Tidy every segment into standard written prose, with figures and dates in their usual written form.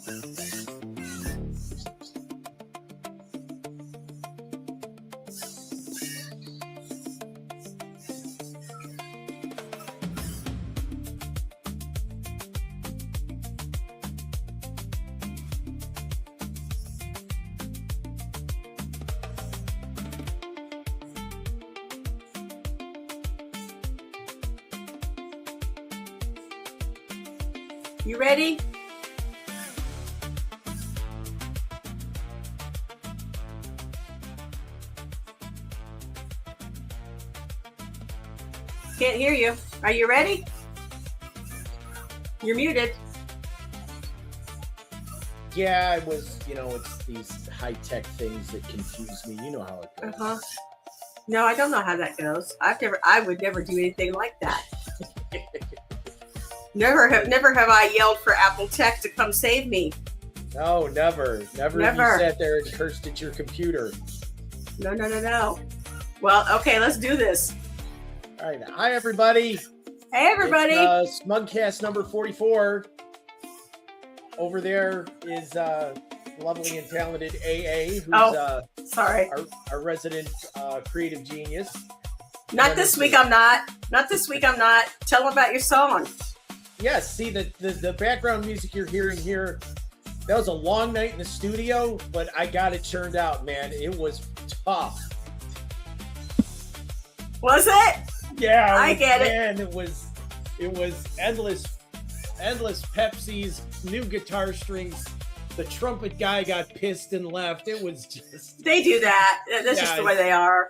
You ready? Can't hear you. Are you ready? You're muted. Yeah, it was, it's these high-tech things that confuse me. You know how it goes. Uh-huh. No, I don't know how that goes. I would never do anything like that. Never have I yelled for Apple Tech to come save me. No, never. Never. You sat there and cursed at your computer. No. Well, okay, let's do this. All right. Hi, everybody. Hey, everybody. It's, SMUG Cast number 44. Over there is lovely and talented AA, who's sorry, our resident creative genius. Not this week. I'm not. Tell them about your song. Yes, see the background music you're hearing here, that was a long night in the studio, but I got it churned out, man. It was tough. Was it? Yeah, I get it. Man, it was endless Pepsis, new guitar strings. The trumpet guy got pissed and left. It was just... They do that. That's just the way they are.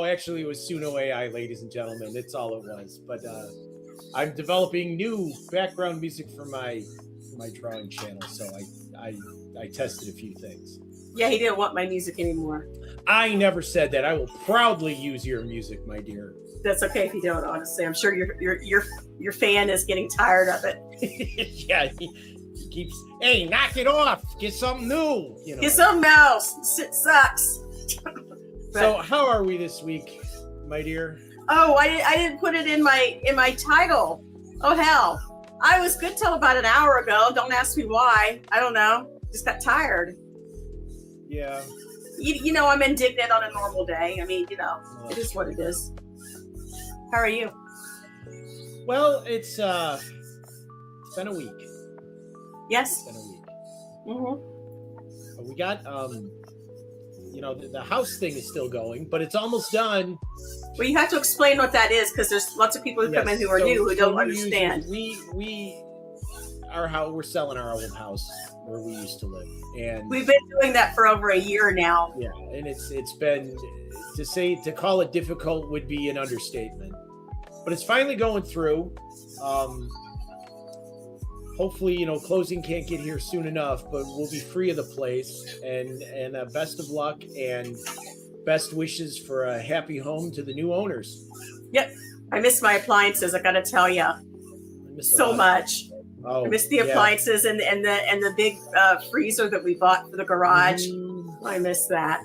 Actually, it was Suno AI, ladies and gentlemen. That's all it was. But I'm developing new background music for my drawing channel, so I tested a few things. Yeah, he didn't want my music anymore. I never said that. I will proudly use your music, my dear. That's okay if you don't, honestly. I'm sure your fan is getting tired of it. Yeah, he keeps, hey, knock it off. Get something new. Get something else. It sucks. So how are we this week, my dear? Oh, I didn't put it in my title. Oh, hell. I was good till about an hour ago. Don't ask me why. I don't know. Just got tired. Yeah. You know, I'm indignant on a normal day. I mean, it is what it is. How are you? Well, it's been a week. Yes. It's been a week. Mm-hmm. We got, the house thing is still going, but it's almost done. Well, you have to explain what that is, because there's lots of people who come in who are new who don't understand. We're selling our old house where we used to live, and we've been doing that for over a year now. Yeah, and it's been, to call it difficult would be an understatement, but it's finally going through. Hopefully, closing can't get here soon enough, but we'll be free of the place. And best of luck and best wishes for a happy home to the new owners. Yep, I miss my appliances. I got to tell you, so much. Oh, I miss the appliances and the big freezer that we bought for the garage. I miss that.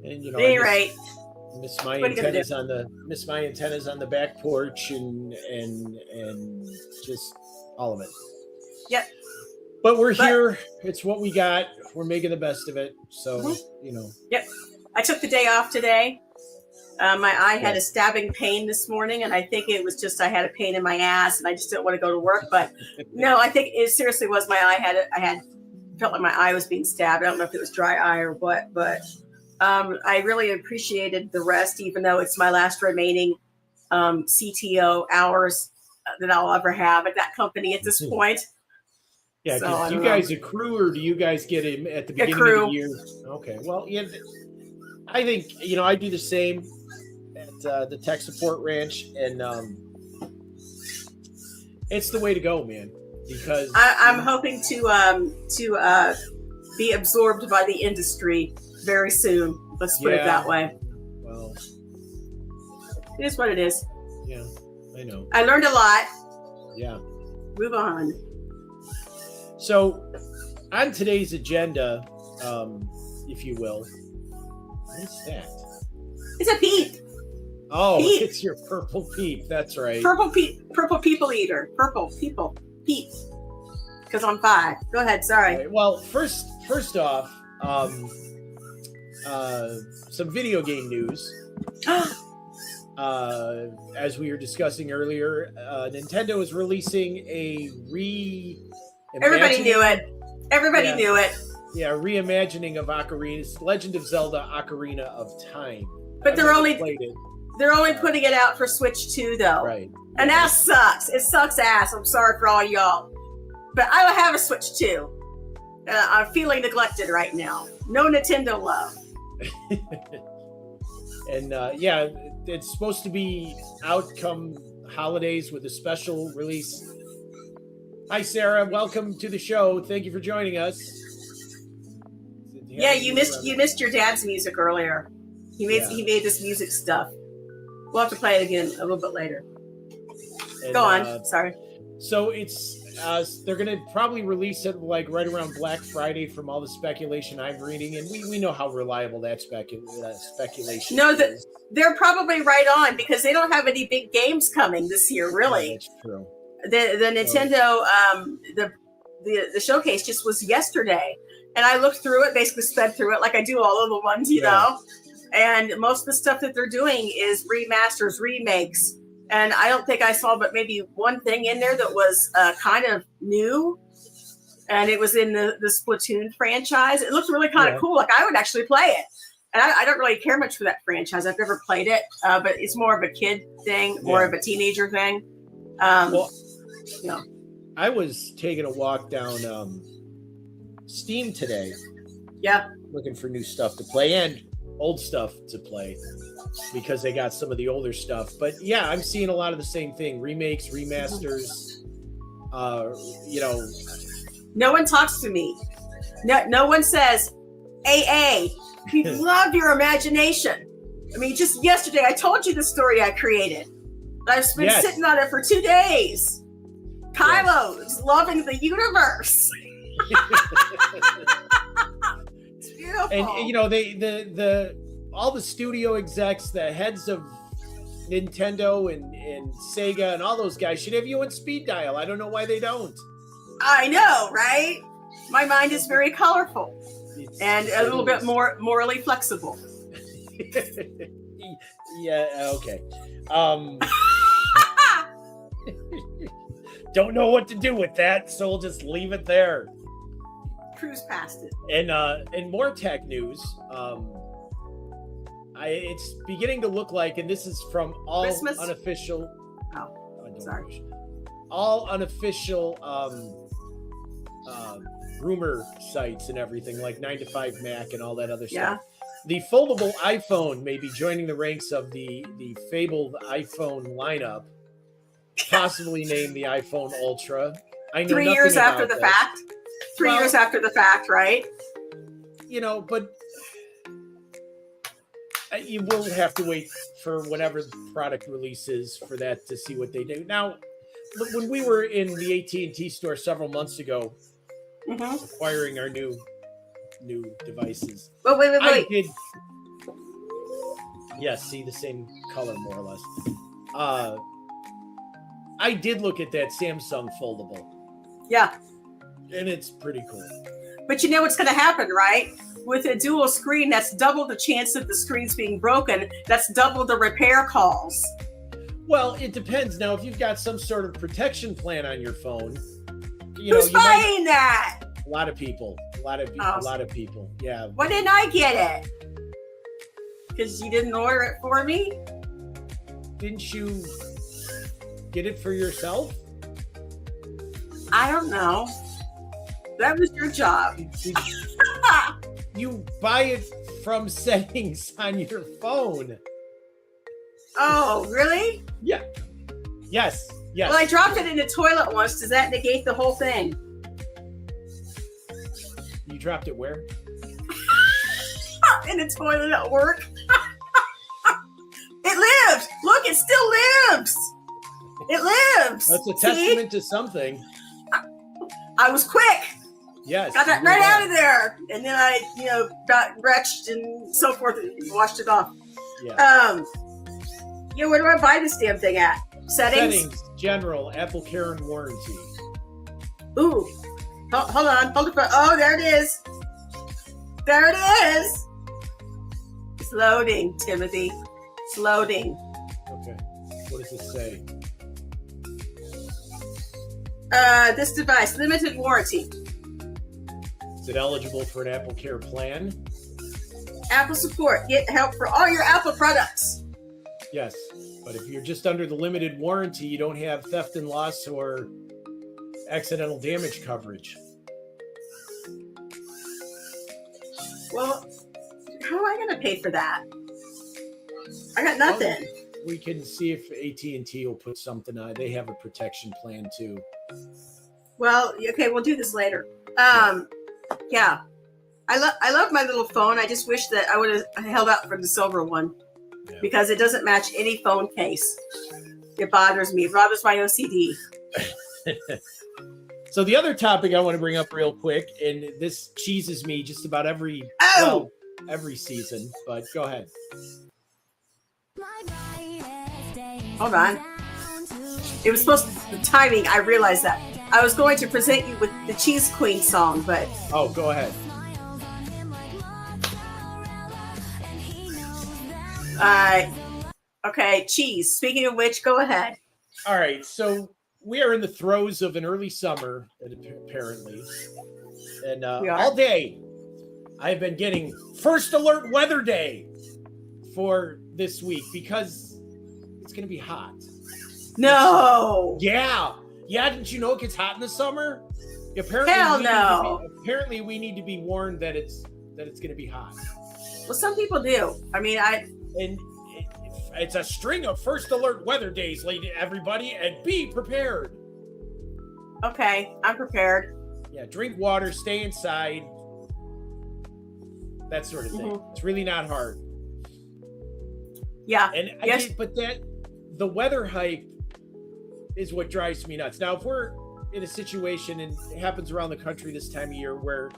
And at any rate, miss my antennas on the back porch and just all of it. Yep. But we're here. It's what we got. We're making the best of it. So, Yep. I took the day off today. My eye had a stabbing pain this morning, and I think it was just I had a pain in my ass, and I just didn't want to go to work. But no, I think it seriously was my eye. I felt like my eye was being stabbed. I don't know if it was dry eye or what, but I really appreciated the rest, even though it's my last remaining CTO hours that I'll ever have at that company at this point. Yeah, because do you guys accrue, or do you guys get him at the beginning of the year? Okay, well, yeah, I think, I do the same at the tech support ranch, and it's the way to go, man. Because I'm hoping to be absorbed by the industry very soon. Let's put it that way. Well, it is what it is. Yeah, I know. I learned a lot. Yeah. Move on. So, on today's agenda, if you will, what is that? It's a peep. Oh, peep. It's your purple peep. That's right. Purple people eater. Purple people. Peep. because I'm 5. Go ahead. Sorry. Right, well, first off, some video game news. As we were discussing earlier, Nintendo is releasing a Everybody knew it. Everybody knew it. Yeah, reimagining of Legend of Zelda: Ocarina of Time. But they're only putting it out for Switch 2, though. Right. And that sucks. It sucks ass. I'm sorry for all y'all. But I don't have a Switch 2. I'm feeling neglected right now. No Nintendo love. And it's supposed to be out come holidays with a special release. Hi, Sarah. Welcome to the show. Thank you for joining us. Yeah, you missed your dad's music earlier. He made this music stuff. We'll have to play it again a little bit later. And, go on. Sorry. So it's they're going to probably release it like right around Black Friday from all the speculation I'm reading, and we know how reliable that speculation is. They're probably right on because they don't have any big games coming this year, really. Yeah, that's true. The Nintendo the showcase just was yesterday, and I looked through it, basically sped through it like I do all of the ones, you know. And most of the stuff that they're doing is remasters, remakes. And I don't think I saw but maybe one thing in there that was kind of new. And it was in the Splatoon franchise. It looked really kind of cool. Like I would actually play it. And I don't really care much for that franchise. I've never played it. But it's more of a kid thing, more of a teenager thing. I was taking a walk down Steam today. Yeah. Looking for new stuff to play and old stuff to play because they got some of the older stuff. But yeah, I'm seeing a lot of the same thing. Remakes, remasters, No one talks to me. No one says, AA, we love your imagination. I mean, just yesterday, I told you the story I created. I've been sitting on it for 2 days. Kylo is loving the universe. It's beautiful. And the all the studio execs, the heads of Nintendo and Sega and all those guys should have you on speed dial. I don't know why they don't. I know, right? My mind is very colorful and a little bit more morally flexible. Yeah, okay. Don't know what to do with that, so we'll just leave it there. Cruise past it. And more tech news. It's beginning to look like, and this is from all Christmas? unofficial. Sorry. All unofficial rumor sites and everything, like 9to5Mac and all that other stuff. The foldable iPhone may be joining the ranks of the fabled iPhone lineup, possibly named the iPhone Ultra. I know 3 years after the fact. 3 years after the fact, right? But you will have to wait for whatever the product releases for that to see what they do. Now, when we were in the AT&T store several months ago, acquiring our new devices. But wait. I did. Yes, see the same color more or less. I did look at that Samsung foldable. Yeah. And it's pretty cool. But you know what's going to happen, right? With a dual screen, that's double the chance of the screens being broken. That's double the repair calls. Well, it depends. Now, if you've got some sort of protection plan on your phone, who's buying that? A lot of people. A lot of people. Yeah. Why didn't I get it? Because you didn't order it for me? Didn't you get it for yourself? I don't know. That was your job. You buy it from settings on your phone. Oh, really? Yeah. Yes. Well, I dropped it in the toilet once. Does that negate the whole thing? You dropped it where? In the toilet at work. It lives. Look, it still lives. It lives. That's a testament to something. I was quick. Yes. Got that right out of there. And then I, got wretched and so forth and washed it off. Yeah. Where do I buy this damn thing at? Settings? General, Apple Care and Warranty. Ooh. Hold on. Hold it. Oh, there it is. There it is. It's loading, Timothy. It's loading. Okay. What does it say? This device, limited warranty. Is it eligible for an Apple Care plan? Apple support. Get help for all your Apple products. Yes. But if you're just under the limited warranty, you don't have theft and loss or accidental damage coverage. Well, how am I going to pay for that? I got nothing. Well, we can see if AT&T will put something on. They have a protection plan too. Well, okay, we'll do this later. Yeah. I love my little phone. I just wish that I would have held out for the silver one because it doesn't match any phone case. It bothers me. It bothers my OCD. So the other topic I want to bring up real quick, and this cheeses me just about every season, but go ahead. Hold on. It was supposed to, the timing, I realized that. I was going to present you with the Cheese Queen song, but... Oh, go ahead. Okay, cheese. Speaking of which, go ahead. All right, so we are in the throes of an early summer, apparently. And all day, I've been getting first alert weather day for this week because it's going to be hot. No. Yeah. Didn't you know it gets hot in the summer? Apparently, hell no. Apparently, we need to be warned that it's going to be hot. Well, some people do. I mean, it's a string of first alert weather days, everybody, and be prepared. Okay, I'm prepared. Yeah, drink water, stay inside, that sort of thing. Mm-hmm. It's really not hard. Yeah, and the weather hype is what drives me nuts. Now, if we're in a situation, and it happens around the country this time of year, where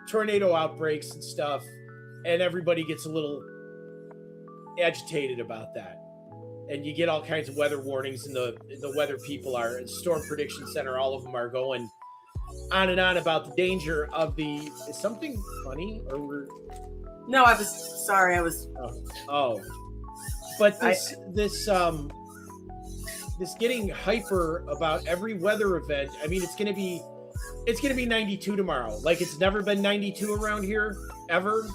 tornado outbreaks and stuff, and everybody gets a little agitated about that, and you get all kinds of weather warnings, and the weather people are, and Storm Prediction Center, all of them are going on and on about the danger of the... Is something funny, or we're... No, I was sorry. I was... Oh. But this getting hyper about every weather event. I mean, it's gonna be 92 tomorrow. Like, it's never been 92 around here ever.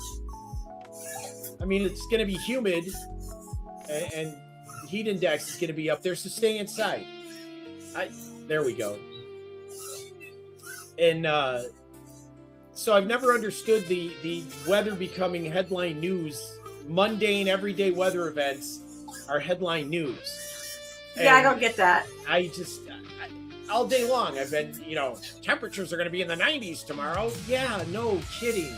I mean, it's gonna be humid, and the heat index is gonna be up there. So stay inside. There we go. And so I've never understood the weather becoming headline news. Mundane, everyday weather events are headline news. And yeah, I don't get that. I all day long, I've been, temperatures are going to be in the 90s tomorrow. Yeah, no kidding.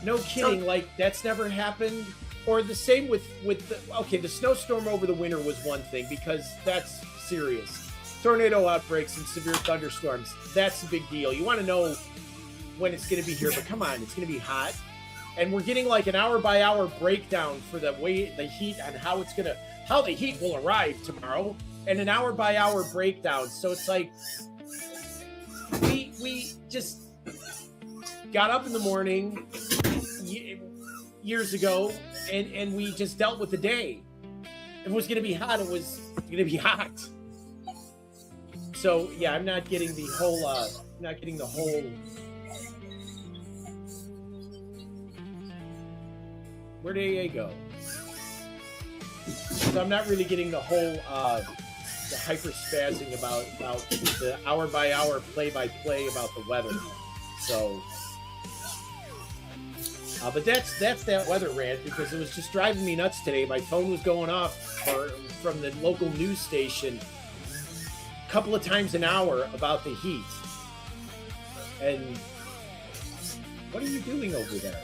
No kidding. Like, that's never happened. Or the same with the snowstorm over the winter was one thing, because that's serious. Tornado outbreaks and severe thunderstorms, that's a big deal. You want to know when it's going to be here, but come on, it's going to be hot. And we're getting like an hour-by-hour breakdown for the heat and how the heat will arrive tomorrow, and an hour-by-hour breakdown. So it's like we just got up in the morning years ago, and we just dealt with the day. If it was going to be hot, it was going to be hot. So yeah, I'm not getting the whole. Where did AA go? So I'm not really getting the whole the hyper spazzing about the hour by hour, play by play about the weather. So, but that's that weather rant, because it was just driving me nuts today. My phone was going off from the local news station a couple of times an hour about the heat. And what are you doing over there?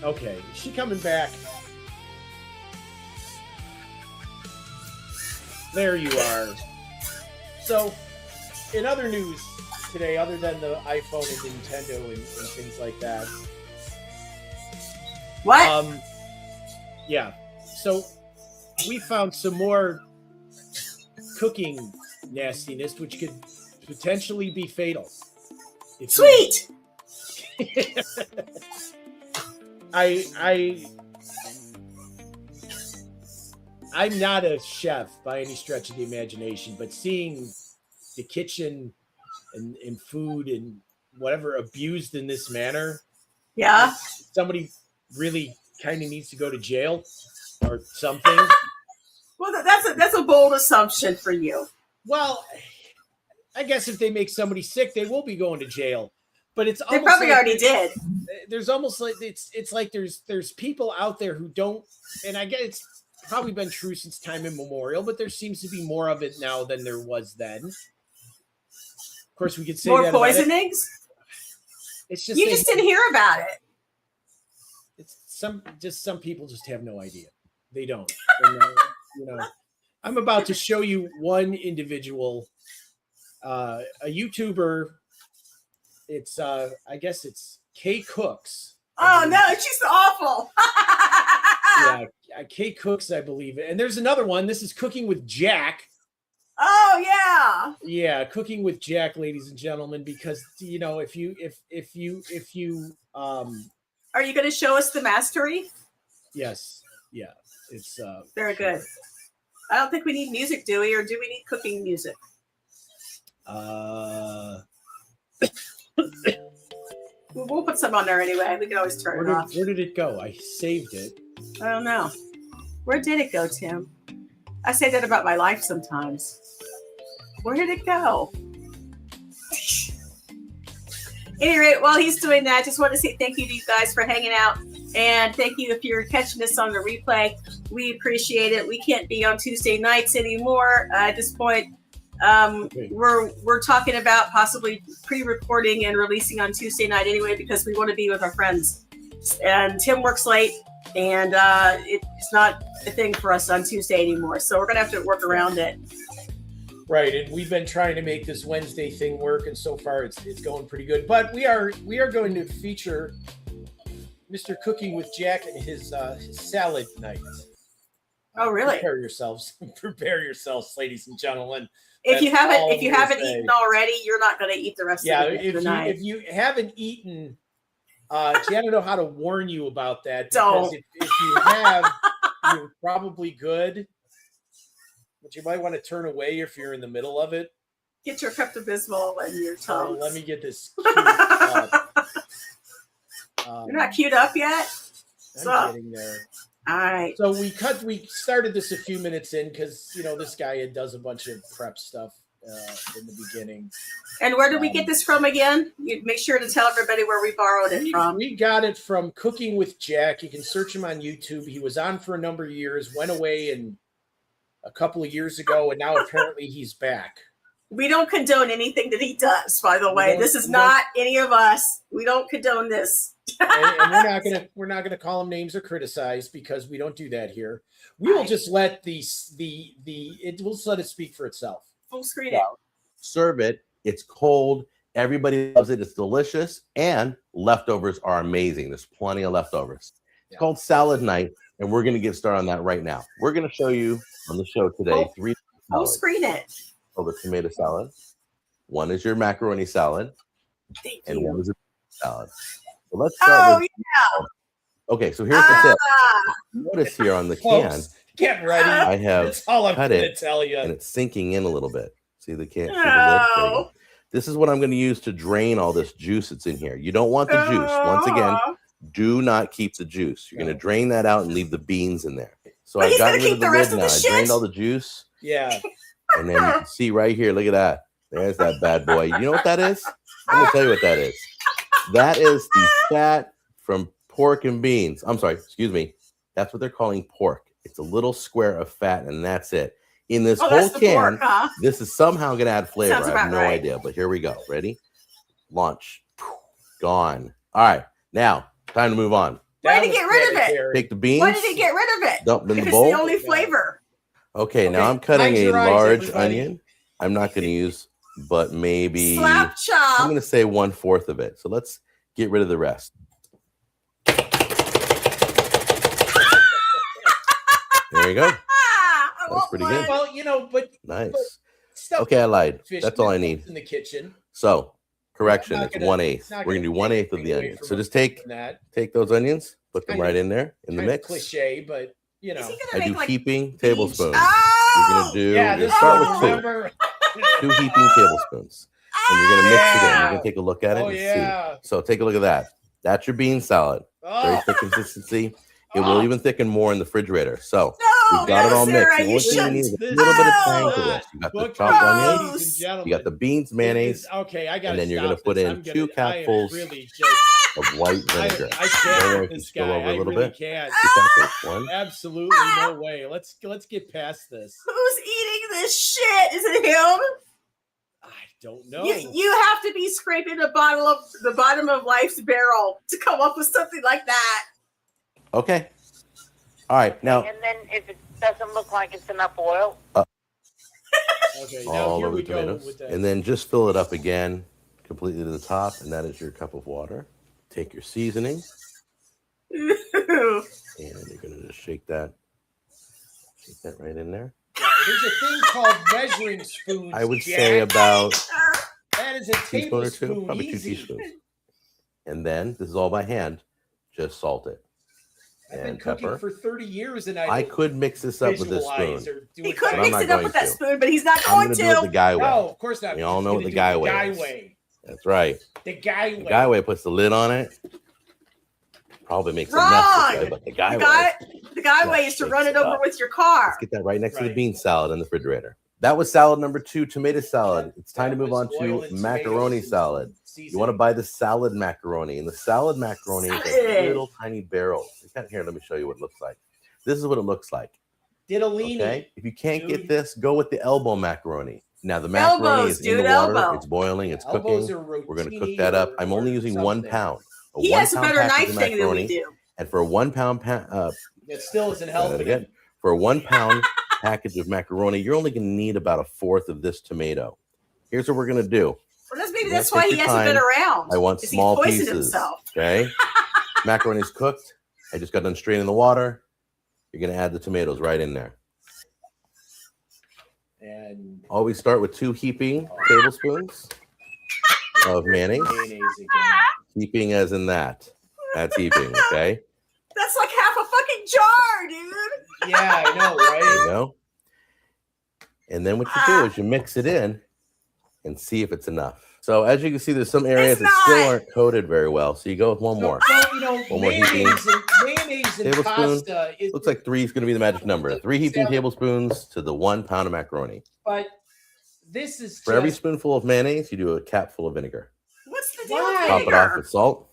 Okay, is she coming back? There you are. So, in other news, today, other than the iPhone and Nintendo and things like that. What? Yeah. So we found some more cooking nastiness, which could potentially be fatal. Sweet. I'm not a chef by any stretch of the imagination, but seeing the kitchen and food and whatever abused in this manner, Yeah. somebody really kind of needs to go to jail or something. Well, that's a bold assumption for you. Well, I guess if they make somebody sick, they will be going to jail. But it's They almost probably like already did. There's almost like it's like there's people out there who don't, and I guess it's probably been true since time immemorial, but there seems to be more of it now than there was then. Of course, we could say More that poisonings. It's just you just didn't hear about it. It's some people just have no idea. They don't. I'm about to show you one individual, a YouTuber. It's I guess it's K Cooks. Oh no, she's awful. Yeah, K Cooks, I believe. And there's another one. This is Cooking with Jack. Oh yeah. Yeah, Cooking with Jack, ladies and gentlemen, because if you are you going to show us the mastery? Yes. Yeah. It's very good. I don't think we need music, do we? Or do we need cooking music? We'll put some on there anyway. We can always turn it off. Where did it go? I saved it. I don't know. Where did it go, Tim? I say that about my life sometimes. Where did it go? Any rate, while he's doing that, I just want to say thank you to you guys for hanging out. And thank you if you're catching this on the replay. We appreciate it. We can't be on Tuesday nights anymore at this point. Okay. We're talking about possibly pre-recording and releasing on Tuesday night anyway, because we want to be with our friends. And Tim works late, and it's not a thing for us on Tuesday anymore. So we're going to have to work around it. Right, and we've been trying to make this Wednesday thing work, and so far it's going pretty good. But we are going to feature Mr. Cooking with Jack and his salad night. Oh, really? Prepare yourselves, ladies and gentlemen. If you haven't eaten already, you're not going to eat the rest of the night. If you haven't eaten, Jan, I know how to warn you about that. Don't. Because if you have, you're probably good. But you might want to turn away if you're in the middle of it. Get your Pepto-Bismol and your Tums. Let me get this queued up. You're not queued up yet? I'm getting there. All right. So we started this a few minutes in because, this guy does a bunch of prep stuff in the beginning. And where did we get this from again? You make sure to tell everybody where we borrowed it from. We got it from Cooking with Jack. You can search him on YouTube. He was on for a number of years, went away a couple of years ago, and now apparently he's back. We don't condone anything that he does, by the way. This is not any of us. We don't condone this. and we're not gonna call him names or criticize, because we don't do that here. We will just let we'll just let it speak for itself. Full screen it. Serve it. It's cold. Everybody loves it. It's delicious, and leftovers are amazing. There's plenty of leftovers. It's called Salad Night, and we're going to get started on that right now. We're going to show you on the show today 3 Full salads. screen it. Oh, the tomato salad. One is your macaroni salad, Thank you. one is a salad. So let's start with. Okay, so here's the tip. Notice here on the can, Folks, get ready. I have That's all I'm cut going to it, tell you. and it's sinking in a little bit. See the can? See the lid? There you go. This is what I'm going to use to drain all this juice that's in here. You don't want the juice. Once again, do not keep the juice. You're going to drain that out and leave the beans in there. So I got rid of the lid now. I drained all the juice. Yeah. And then you can see right here. Look at that. There's that bad boy. You know what that is? I'm going to tell you what that is. That is the fat from pork and beans. I'm sorry. Excuse me. That's what they're calling pork. It's a little square of fat, and that's it. In this whole can, this is somehow going to add flavor. I have no idea, but here we go. Ready? Launch. Gone. All right. Now, time to move on. Why did he get rid of it? Take the beans. Why did he get rid of it? Dump them in the It's bowl. the only flavor. Okay, now I'm cutting a large onion. I'm not going to use but maybe Slap I'm chop. going to say 1/4 of it. So let's get rid of the rest. There you go. That's pretty good. Well, but Nice. stuff Okay, I lied. fish That's all I need. in the kitchen. So, correction, Not it's gonna- 1/8. it's not We're gonna do gonna 1/8 take of the away onion. from So us just take that. those onions, put them Kind right of- in there in the Kind of mix. cliche, but you know. Is he I gonna do make like heaping tablespoons. Oh! You're gonna do. Yeah, You this start one, with 2. remember? 2 heaping tablespoons, and you're gonna mix it in. You're Yeah. gonna take a look at it Oh, and yeah. see. So take a look at that. That's your bean salad. Very Oh, thick consistency. It will even thicken more in the refrigerator. So No, we've got it all mixed. Sarah, The you only thing we shouldn't. need is a This little bit of is time for not this. You got the book chopped gross. onions. ladies and gentlemen. You got the beans, mayonnaise, Okay, I got. and then you're gonna put in 2 capfuls Really of white vinegar. I Don't can't worry with if you this spill guy. over a I little really bit. can't. 2 capfuls. 1. Absolutely no way. Let's get past this. Who's eating this shit? Is it him? I don't know. You have to be scraping the bottom of life's barrel to come up with something like that. Okay. All right. Now And then if it doesn't look like it's enough oil, Okay, now all here over we the go tomatoes, with that. and then just fill it up again, completely to the top, and that is your cup of water. Take your seasoning, and you're gonna just shake that right in there. There's a thing called measuring spoons. I would Jack. say about That is a teaspoon or 2, tablespoon. probably 2 Easy. teaspoons. And then this is all by hand. Just salt it I've been and cooking pepper. for 30 years, and I could mix this up with this visualize spoon. or do He it could But I'm right. mix not it up going with that to. spoon, but he's not I'm going gonna do it the to. guy way. No, of course not. We all He's know gonna what the do guy it way guy is. way. That's right. The guy The way. guy way puts the lid on it. Probably makes a mess Wrong. this way, but the guy The way. guy Yeah, way is to shakes run it it over up. with your car. Let's get that right next to the Right. bean salad in the refrigerator. That was salad number 2, tomato salad. It's time to That move on was oil to and macaroni tomatoes and salad. You seasoning. want to buy the salad macaroni, and the salad macaroni is like Salad. little tiny barrels. Here, let me show you what it looks like. This is what it looks like. Ditalini. Okay, if you can't get dude. this, go with the elbow macaroni. Now the macaroni Elbows, is in the dude, water. elbow. It's boiling. It's Elbows cooking. are We're going to rotini cook that up. or- I'm only or using 1 something. pound. A He 1 has a pound better package knife of thing than we macaroni, do. and for a 1 pound It still isn't try that healthy. again. For a 1 pound package of macaroni, you're only going to need about 1/4 of this tomato. Here's what we're going to do. Well, maybe You're that's gonna why take he your hasn't been time. around. I want 'cause he small poisoned pieces. himself. Okay, macaroni's cooked. I just got done straining the water. You're going to add the tomatoes right in there. And Always start with 2 heaping tablespoons of mayonnaise. mayonnaise again. Heaping as in that. That's heaping, okay? That's like half a fucking jar, dude. Yeah, I know, There you right? go. And then what you do is you mix it in and see if it's enough. So as you can see, there's some areas It's that still not. aren't coated very well. So you go with one more. So, One more mayonnaise and Tablespoon. pasta is, Looks like 3 is going to be the magic number. 3 heaping tablespoons to the 1 pound of macaroni. but this is For every just spoonful of mayonnaise, you do a capful of vinegar. What's the deal Why? with Top it off vinegar? with salt.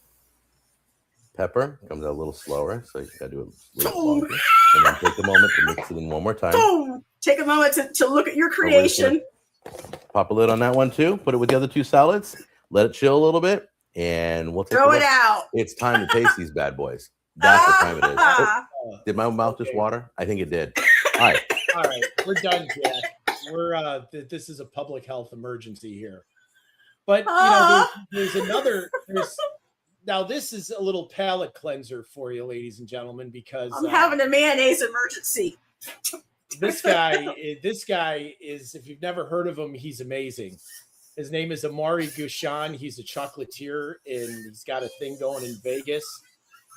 Pepper comes out a little slower, so you got to do it a little Boom. longer. And then take a moment to mix it in one more time. Boom. Take a moment to look at your creation. Pop a lid on that one too. Put it with the other 2 salads. Let it chill a little bit, and we'll take a Throw look. it out. It's time to taste these bad boys. That's what time it is. Oh, Ah. did my mouth just Okay. water? I think it did. All right. all right. We're done, Jack. We're this is a public health emergency here. But there's another. Now this is a little palate cleanser for you, ladies and gentlemen, because I'm having a mayonnaise emergency. this guy is, if you've never heard of him, he's amazing. His name is Amari Gushan. He's a chocolatier, and he's got a thing going in Vegas.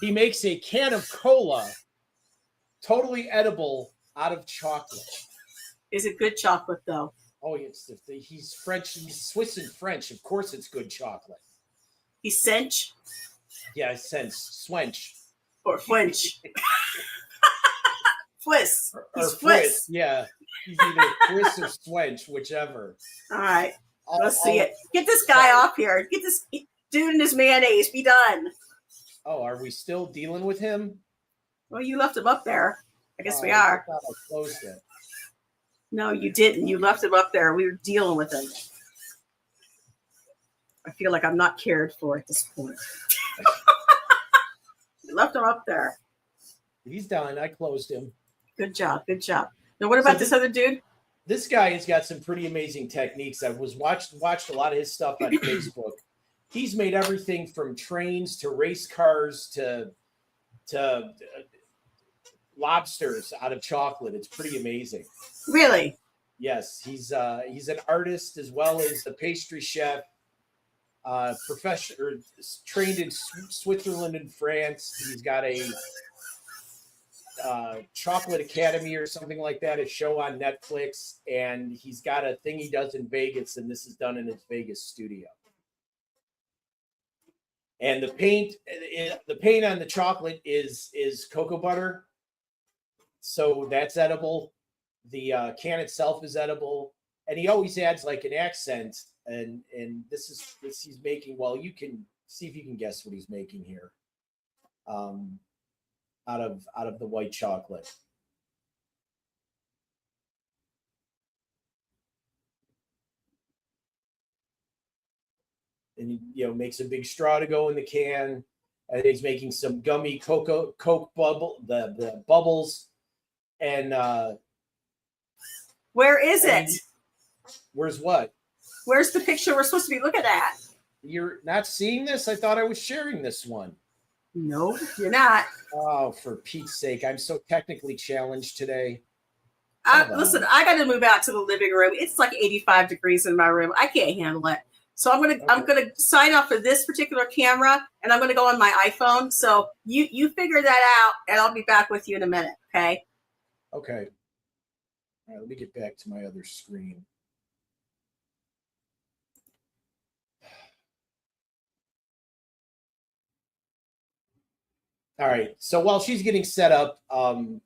He makes a can of cola, totally edible, out of chocolate. Is it good chocolate though? Oh, he's French. He's Swiss and French. Of course, it's good chocolate. He's cinch Yeah, I sense Swench. or flinch? Fliss. Or He's Fritz. Fliss. Yeah, he's either Fritz or Swench, whichever. All right. Let's I'll- see it. Get this guy off here. Get this dude in his mayonnaise. Be done. Oh, are we still dealing with him? Well, you left him up there. I guess we Oh, are. I thought I closed it. No, you didn't. You left him up there. We were dealing with him. I feel like I'm not cared for at this point. You left him up there. He's done. I closed him. Good job. Good job. Now, what about So this other dude? this guy has got some pretty amazing techniques. I was watched a lot of his stuff on Facebook. He's made everything from trains to race cars to lobsters out of chocolate. It's pretty amazing. Really? Yes, he's an artist as well as a pastry chef, professional, trained in Switzerland and France. He's got a Chocolate Academy or something like that, a show on Netflix, and he's got a thing he does in Vegas, and this is done in his Vegas studio. And the paint on the chocolate is cocoa butter, so that's edible. The can itself is edible, and he always adds like an accent. And this he's making. Well, you can see if you can guess what he's making here. Out of the white chocolate. And he, makes a big straw to go in the can. And he's making some gummy Coke bubble, the bubbles. And where is it? Where's what? Where's the picture we're supposed to be looking at? You're not seeing this? I thought I was sharing this one. No, you're not. Oh, for Pete's sake. I'm so technically challenged today. Listen, I got to move out to the living room. It's like 85 degrees in my room. I can't handle it. So I'm gonna sign up for this particular camera, and I'm gonna go on my iPhone. So you figure that out, and I'll be back with you in a minute. Okay. Okay. All right. Let me get back to my other screen. All right. So while she's getting set up, I'm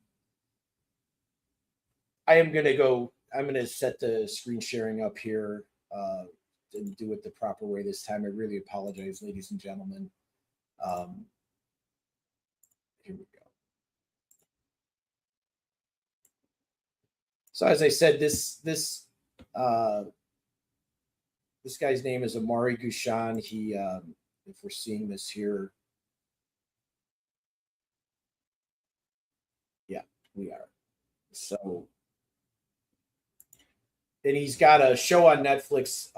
going to set the screen sharing up here and do it the proper way this time. I really apologize, ladies and gentlemen. Here we go. So as I said, this guy's name is Amari Gushan. He, if we're seeing this here, yeah, we are. So, and he's got a show on Netflix,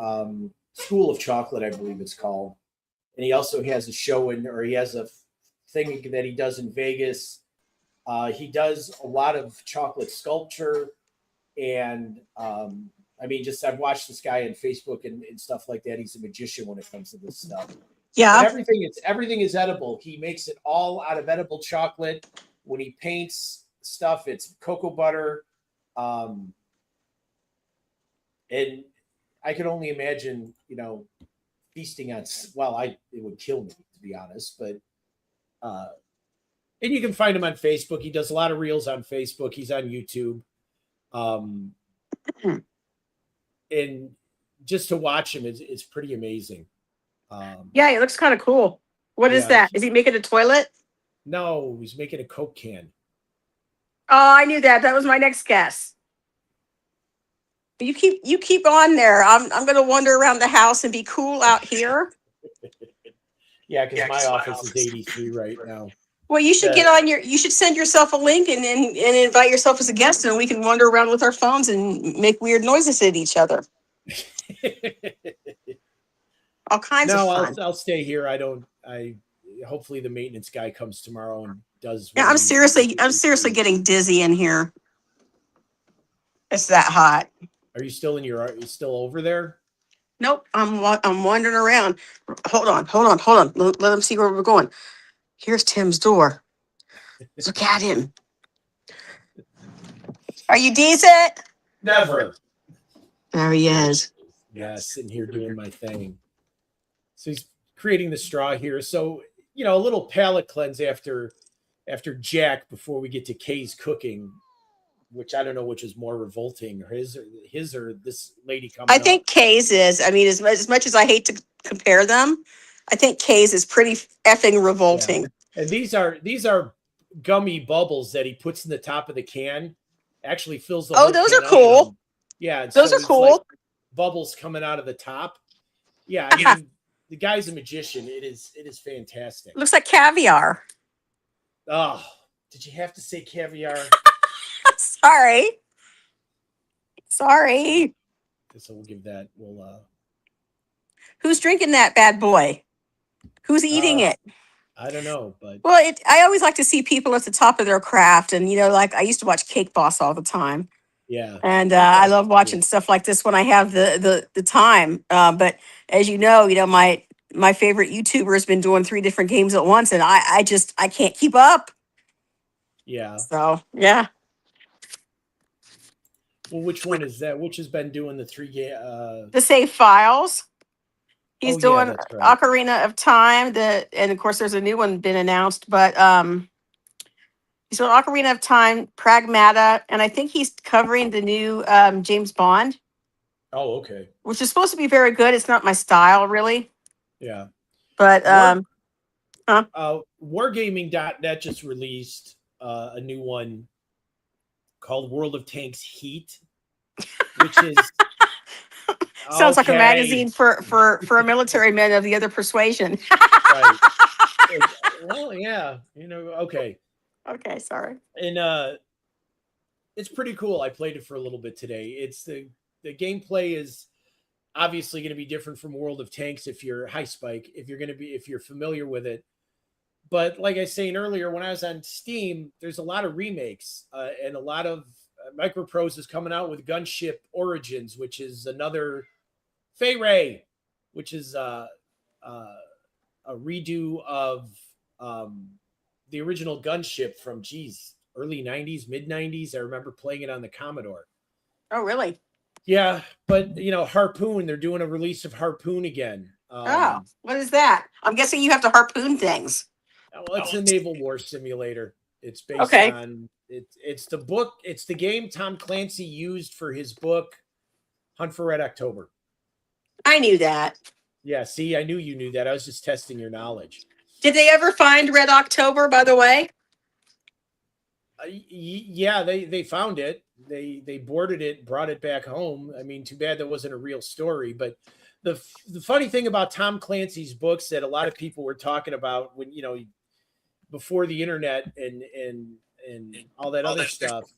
School of Chocolate, I believe it's called. And he also has a show he has a thing that he does in Vegas. He does a lot of chocolate sculpture. And I've watched this guy on Facebook and stuff like that. He's a magician when it comes to this stuff. Yeah. But everything is edible. He makes it all out of edible chocolate. When he paints stuff, it's cocoa butter. And I can only imagine, feasting on, it would kill me, to be honest. But and you can find him on Facebook. He does a lot of reels on Facebook. He's on YouTube. And just to watch him is pretty amazing. Yeah, it looks kind of cool. What is that? Is he making a toilet? No, he's making a Coke can. Oh, I knew that. That was my next guess. But you keep on there. I'm gonna wander around the house and be cool out here. Yeah, because my office is 83 right now. Well, you should you should send yourself a link and invite yourself as a guest, and we can wander around with our phones and make weird noises at each other. All kinds of fun. I'll stay here. Hopefully the maintenance guy comes tomorrow and does. Yeah, I'm seriously getting dizzy in here. It's that hot. Are you still are you still over there? Nope, I'm wandering around. Hold on. Let them see where we're going. Here's Tim's door. Look at him. Are you decent? Never. There he is. Yeah, sitting here doing my thing. So he's creating the straw here. So, a little palate cleanse after Jack before we get to Kay's cooking, which I don't know which is more revolting, or his or this lady coming I think Kay's is. I mean, as much as I hate to compare them, I think Kay's is pretty effing revolting. Yeah. And these are gummy bubbles that he puts in the top of the can. Actually fills the whole those can are cool. up. Yeah, those are cool. Like bubbles coming out of the top. Yeah, I mean, the guy's a magician. It is fantastic. Looks like caviar. Oh, did you have to say caviar? Sorry. Sorry. So we'll give that. We'll. Who's drinking that bad boy? Who's eating it? I don't know, but Well, I always like to see people at the top of their craft. And, like I used to watch Cake Boss all the time. yeah. And I love watching stuff like this when I have the time. But as you know, my favorite YouTuber has been doing 3 different games at once. And I can't keep up. Yeah. So, yeah. Well, which one is that? Which has been doing the 3 game? The save files. He's Oh, yeah, doing that's right. Ocarina of Time. And of course, there's a new one been announced. But he's doing Ocarina of Time, Pragmata, and I think he's covering the new James Bond, Oh, okay. which is supposed to be very good. It's not my style, really. Yeah. But Wargaming.net just released a new one called World of Tanks Heat, which is sounds like a okay. magazine for a military man of the other persuasion. Right. Well, yeah, okay. Okay, sorry. And it's pretty cool. I played it for a little bit today. It's the gameplay is obviously going to be different from World of Tanks if you're High Spike, if you're familiar with it. But like I was saying earlier, when I was on Steam, there's a lot of remakes and a lot of Microprose is coming out with Gunship Origins, which is another Fay Ray, which is a redo of the original Gunship from early 90s, mid 90s. I remember playing it on the Commodore. Oh, really? Yeah, but Harpoon, they're doing a release of Harpoon again. What is that? I'm guessing you have to harpoon things. Well, it's a naval war simulator. It's based Okay. on it's the book. It's the game Tom Clancy used for his book Hunt for Red October. I knew that. Yeah, see, I knew you knew that. I was just testing your knowledge. Did they ever find Red October, by the way? Yeah, they found it. They boarded it, brought it back home. I mean, too bad that wasn't a real story. But the funny thing about Tom Clancy's books that a lot of people were talking about when before the internet and all that other stuff.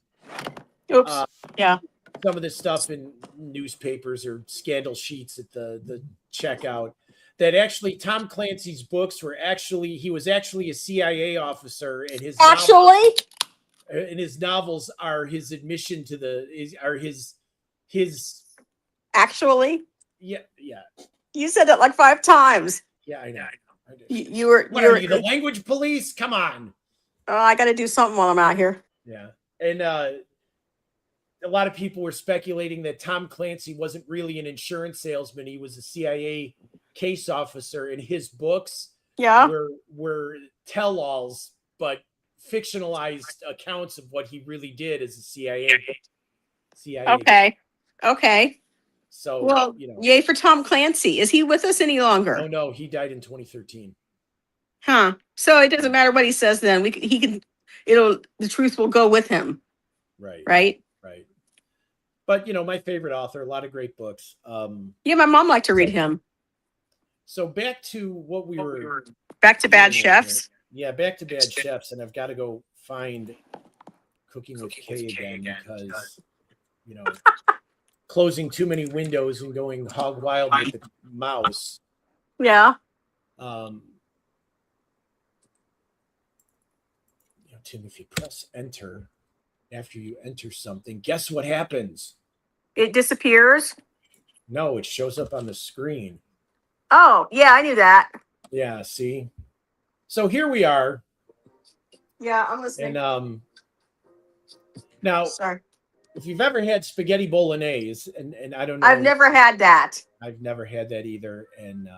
Oops. Yeah. Some of this stuff in newspapers or scandal sheets at the checkout. That actually Tom Clancy's books he was actually a CIA officer, and his novels are his admission to his actually. Yeah. You said it like 5 times. Yeah, I know. You were the language police? Come on. Oh, I got to do something while I'm out here. Yeah, and a lot of people were speculating that Tom Clancy wasn't really an insurance salesman. He was a CIA case officer, and his books were tell-alls, but fictionalized accounts of what he really did as a CIA. Okay. So, well, yay for Tom Clancy. Is he with us any longer? Oh no, he died in 2013. Huh. So it doesn't matter what he says then. The truth will go with him. Right. Right. But my favorite author, a lot of great books. Yeah, my mom liked to read him. So back to what we were back to Bad Chefs. Yeah, back to Bad Chefs, and I've got to go find Cooking with Kay again because closing too many windows and going hog wild with the mouse. Yeah. Tim, if you press enter after you enter something, guess what happens? It disappears. No, it shows up on the screen. Oh, yeah, I knew that. Yeah, see? So here we are. Yeah, I'm listening. And now, sorry. If you've ever had spaghetti bolognese, and I don't know. I've never had that. I've never had that either. And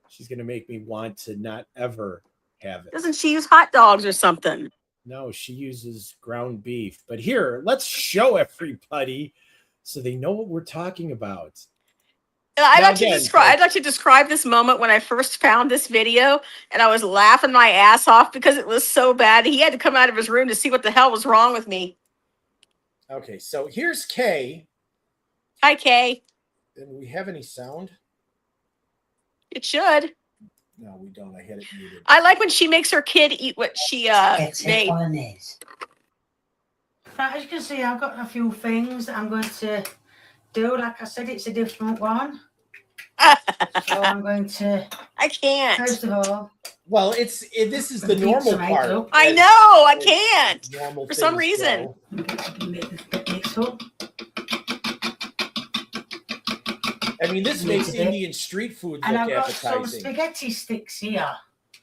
she's going to make me want to not ever have it. Doesn't she use hot dogs or something? No, she uses ground beef. But here, let's show everybody so they know what we're talking about. I'd like to describe this moment when I first found this video, and I was laughing my ass off because it was so bad. He had to come out of his room to see what the hell was wrong with me. Okay, so here's Kay. Hi, Kay. Do we have any sound? It should. No, we don't. I had it muted. I like when she makes her kid eat what she made. Right, as you can see, I've got a few things that I'm going to do. Like I said, it's a different one. So I'm going to, I can't. first of all, Well, this is the Beat normal some eggs part. up. I as- know, I as can't. normal For some things reason. go. mix up. I mean, this Need makes a bit. Indian street food And look I've got some appetizing. spaghetti sticks here.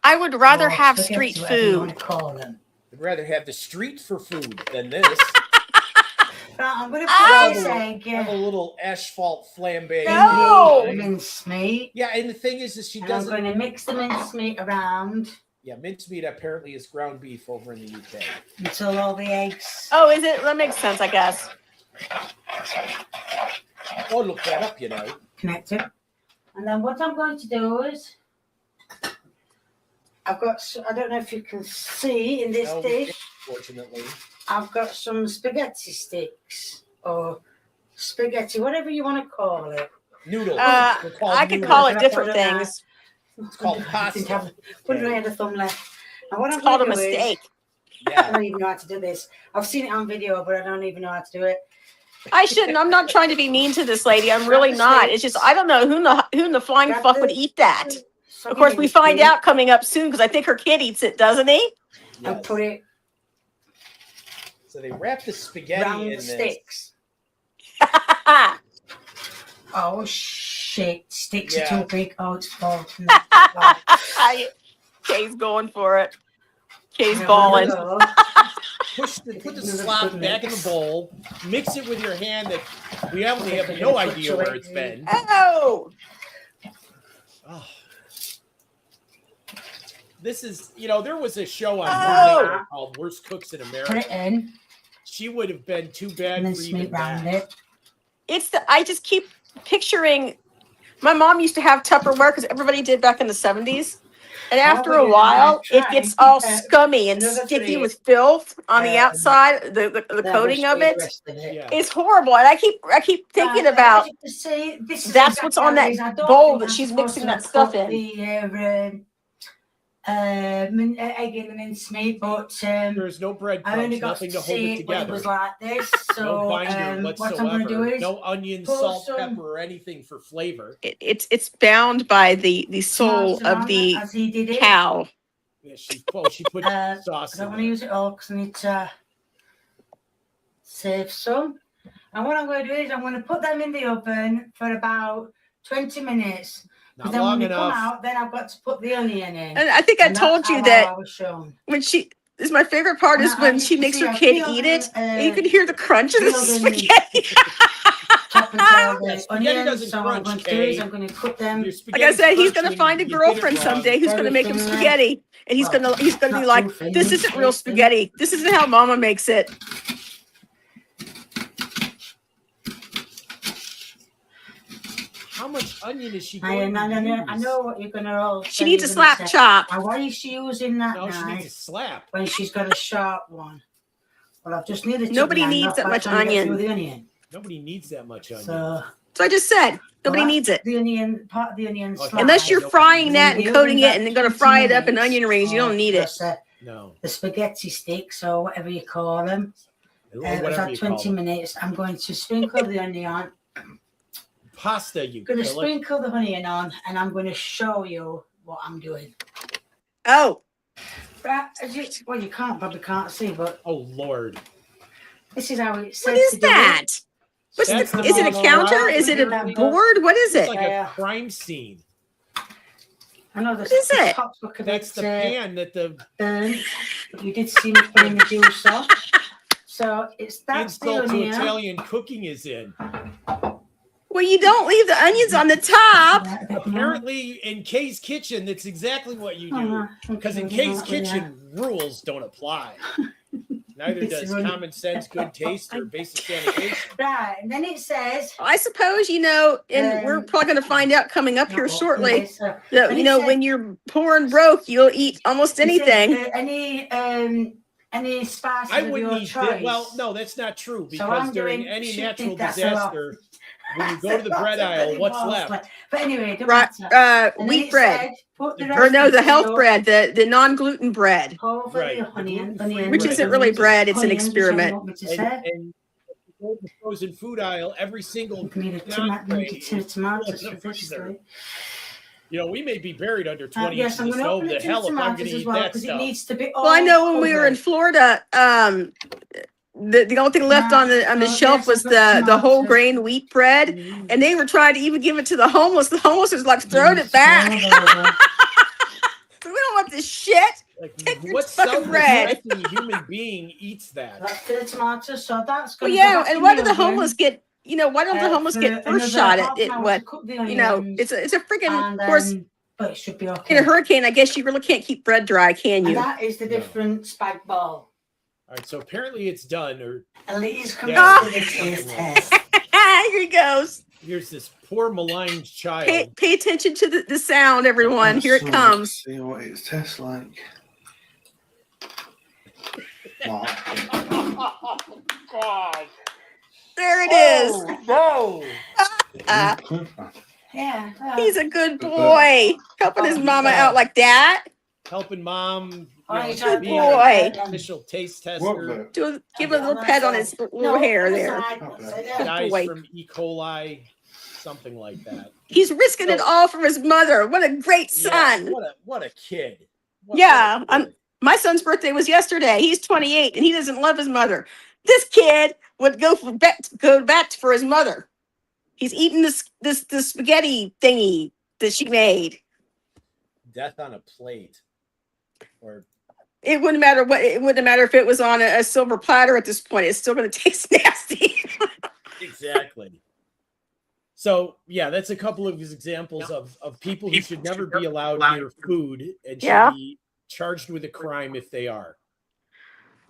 I would rather Or have spaghetti, street whatever you want food. to call them. I'd rather have the street for food than this. Right, I'm going to Ah! put this egg. Have a little asphalt flambe. No! Mincemeat. Yeah, and the thing is she And I'm doesn't. going to mix the mincemeat around Yeah, mincemeat apparently is ground beef over in the UK. until all the eggs. Oh, is it? That makes sense, I guess. Oh, look that up, you know. Connected. And then what I'm going to do is, I've got, I don't know if you can see in this No, dish, fortunately. I've got some spaghetti sticks or spaghetti, whatever you want to call it. Noodles. Uh, They're called I could noodles. call it Can I different put it on? things. It's called pasta. Wouldn't I have a thumb left? And what It's I'm called a going to do is, mistake. I Yeah. don't even know how to do this. I've seen it on video, but I don't even know how to do it. I shouldn't. I'm not trying to be mean to this lady. I'm really not. It's just I don't know who in the flying Grab fuck would the- eat that. So Of course, we you find do, out coming up soon because I think her kid eats it, doesn't he? And Yes. put it So they wrap the spaghetti round in the this. sticks. Oh shit! Sticks Yeah. are too big. Oh, it's falling. Kay's going for it. Kay's Now, balling. hello. Put the slop back in the bowl. Mix it with your hand that we obviously have no idea where it's been. Oh, Oh. This is, there was a show on Oh. Monday called Worst Cooks in Put America. it in She would have been too bad and then for smear even round that. it. it's the. I just keep picturing. My mom used to have Tupperware because everybody did back in the 70s. And after we're a gonna while, try it gets and all keep that scummy and another sticky three, with filth on the outside, the Then coating we'll of squeeze it. the rest of it. Yeah. It's horrible, and I keep thinking Right, about as you can see, this is that's what's on that exactly how it is. I don't bowl think that I'm she's supposed mixing to that stuff put in. The egg in the mincemeat, but There's no I breadcrumbs, only got nothing to to hold see it it when it together. was like this. So No binder what I'm whatsoever. going to do is No onion, pour salt, some- pepper, or anything for flavor. It's bound by the soul smash it of on the as he did it. cow. Yeah, she put sauce I don't in want to there. use it all because I need to save some. And what I'm going to do is I'm going to put them in the oven for about 20 minutes. Not Then long when they come enough. out, then I've got to put the onion in. And I think I And that's told you how that I was shown. when she is my favorite part is And when I she used to makes see her a kid field eat in, it, and you can hear the crunch of the field in- spaghetti. Chop and tail Yeah, the spaghetti onions. doesn't So what I'm crunch, going to do is Kay. I'm going to cut them. Your Like I spaghetti's said, he's crunch gonna when find a you did it girlfriend wrong. someday who's gonna make him Everything, spaghetti, and he's well, gonna be not like, too thin, "This isn't real it's thin. spaghetti. This isn't how Mama makes it." How much onion is she I going to use? know what you're going to all She say needs a you're gonna slap say. chop. And why is she using that No, she needs a knife slap. when she's got a sharp one? Well, I've just needed to Nobody grind needs off that by much trying to get onion. through the onion. Nobody needs that much onion. So So I just said nobody well, needs it The onion, part of the onion Okay. slide. unless you're Nobody frying needs that The and coating oven's it, at and then gonna 20 fry it up in minutes, onion rings. You don't need it. plus, No. the spaghetti sticks or whatever you call them. Or It was whatever at you call 20 them. minutes. I'm going to sprinkle the onion. Pasta, you I'm going to kill it. sprinkle the onion on, and I'm going to show you what I'm doing. Oh, Right, well, you probably can't see, but Oh, Lord. this is how it says what is to do it. that? What's That's the, the is it a model, counter? right? Is it a It's board? What is It's it? like Yeah. a crime scene. I know What is it? Tops look a That's bit the pan that the burnt, but you did see me putting the juice off. So that's the insult to onion. Italian cooking is in. Well, you don't leave the onions on the top. Right, a bit more. Apparently, in Kay's kitchen, that's exactly what you do. Uh-huh. Because in Okay, Kay's right, yeah. kitchen, rules don't apply. Neither It's does really- common sense, good taste, or basic sanitation. Right, and then it says. I suppose and we're probably going to find out coming up here shortly that And it says- when you're poor and broke, you'll eat almost it says, anything. any any spices I of wouldn't your eat choice. it. Well, no, that's not true So I'm because during doing any chicken natural casserole. disaster, when you go to the bread aisle, what's left? But anyway, it don't Right, matter. And then wheat it bread. said, put the Or no, the recipe health to bread, the non-gluten bread, over Right, the the onion, gluten-free which bread. isn't really bread, it's an onions, whichever you experiment. want me to And, say. and if you go to the frozen food aisle, every single You can eat a entree is still in tomatoes the for this. freezer. You know, we may be buried under 20 Yes, inches I'm of going to snow. open The the tin hell if I'm going tomatoes to as eat well that because it stuff. needs to be all Well, I know when we were in covered. Florida, the only thing left on the shelf was the whole grain wheat bread, and they were trying to even give it to the homeless. The homeless was like, throwing it back. We don't want this shit. Like, Take your what fucking bread. self-respecting human being eats that? That's the tomatoes, so that's Well, going to go yeah, back and in why the do the oven, homeless get? Why don't the homeless for get first another shot half at an it? hour What to cook the it's onions, a freaking. and Of course, but it should be in okay. a hurricane, I guess you really can't keep bread dry, can And you? that is the No. different spag ball. All right, so apparently it's done. Or And these come Yeah, to the taste test. Here he goes. here's this poor maligned child. Pay attention to the sound, everyone. Here it So, comes. See what it tastes like. Wow. Oh, God. There it is. No. Yeah. He's a good boy. Helping his mama out like that. Helping mom. Good being boy. an official taste What tester. the? Give him a little pet on his little hair there. Dies boy. from E. coli, something like that. He's risking it all for his mother. What a great son. Yeah, what a kid. Yeah, what a kid. my son's birthday was yesterday. He's 28 and he doesn't love his mother. This kid would go back for his mother. He's eating this spaghetti thingy that she made. Death on a plate. Or It wouldn't matter if it was on a silver platter at this point. It's still going to taste nasty. exactly. So yeah, that's a couple of examples of people who should never be allowed near food and should be charged with a crime if they are.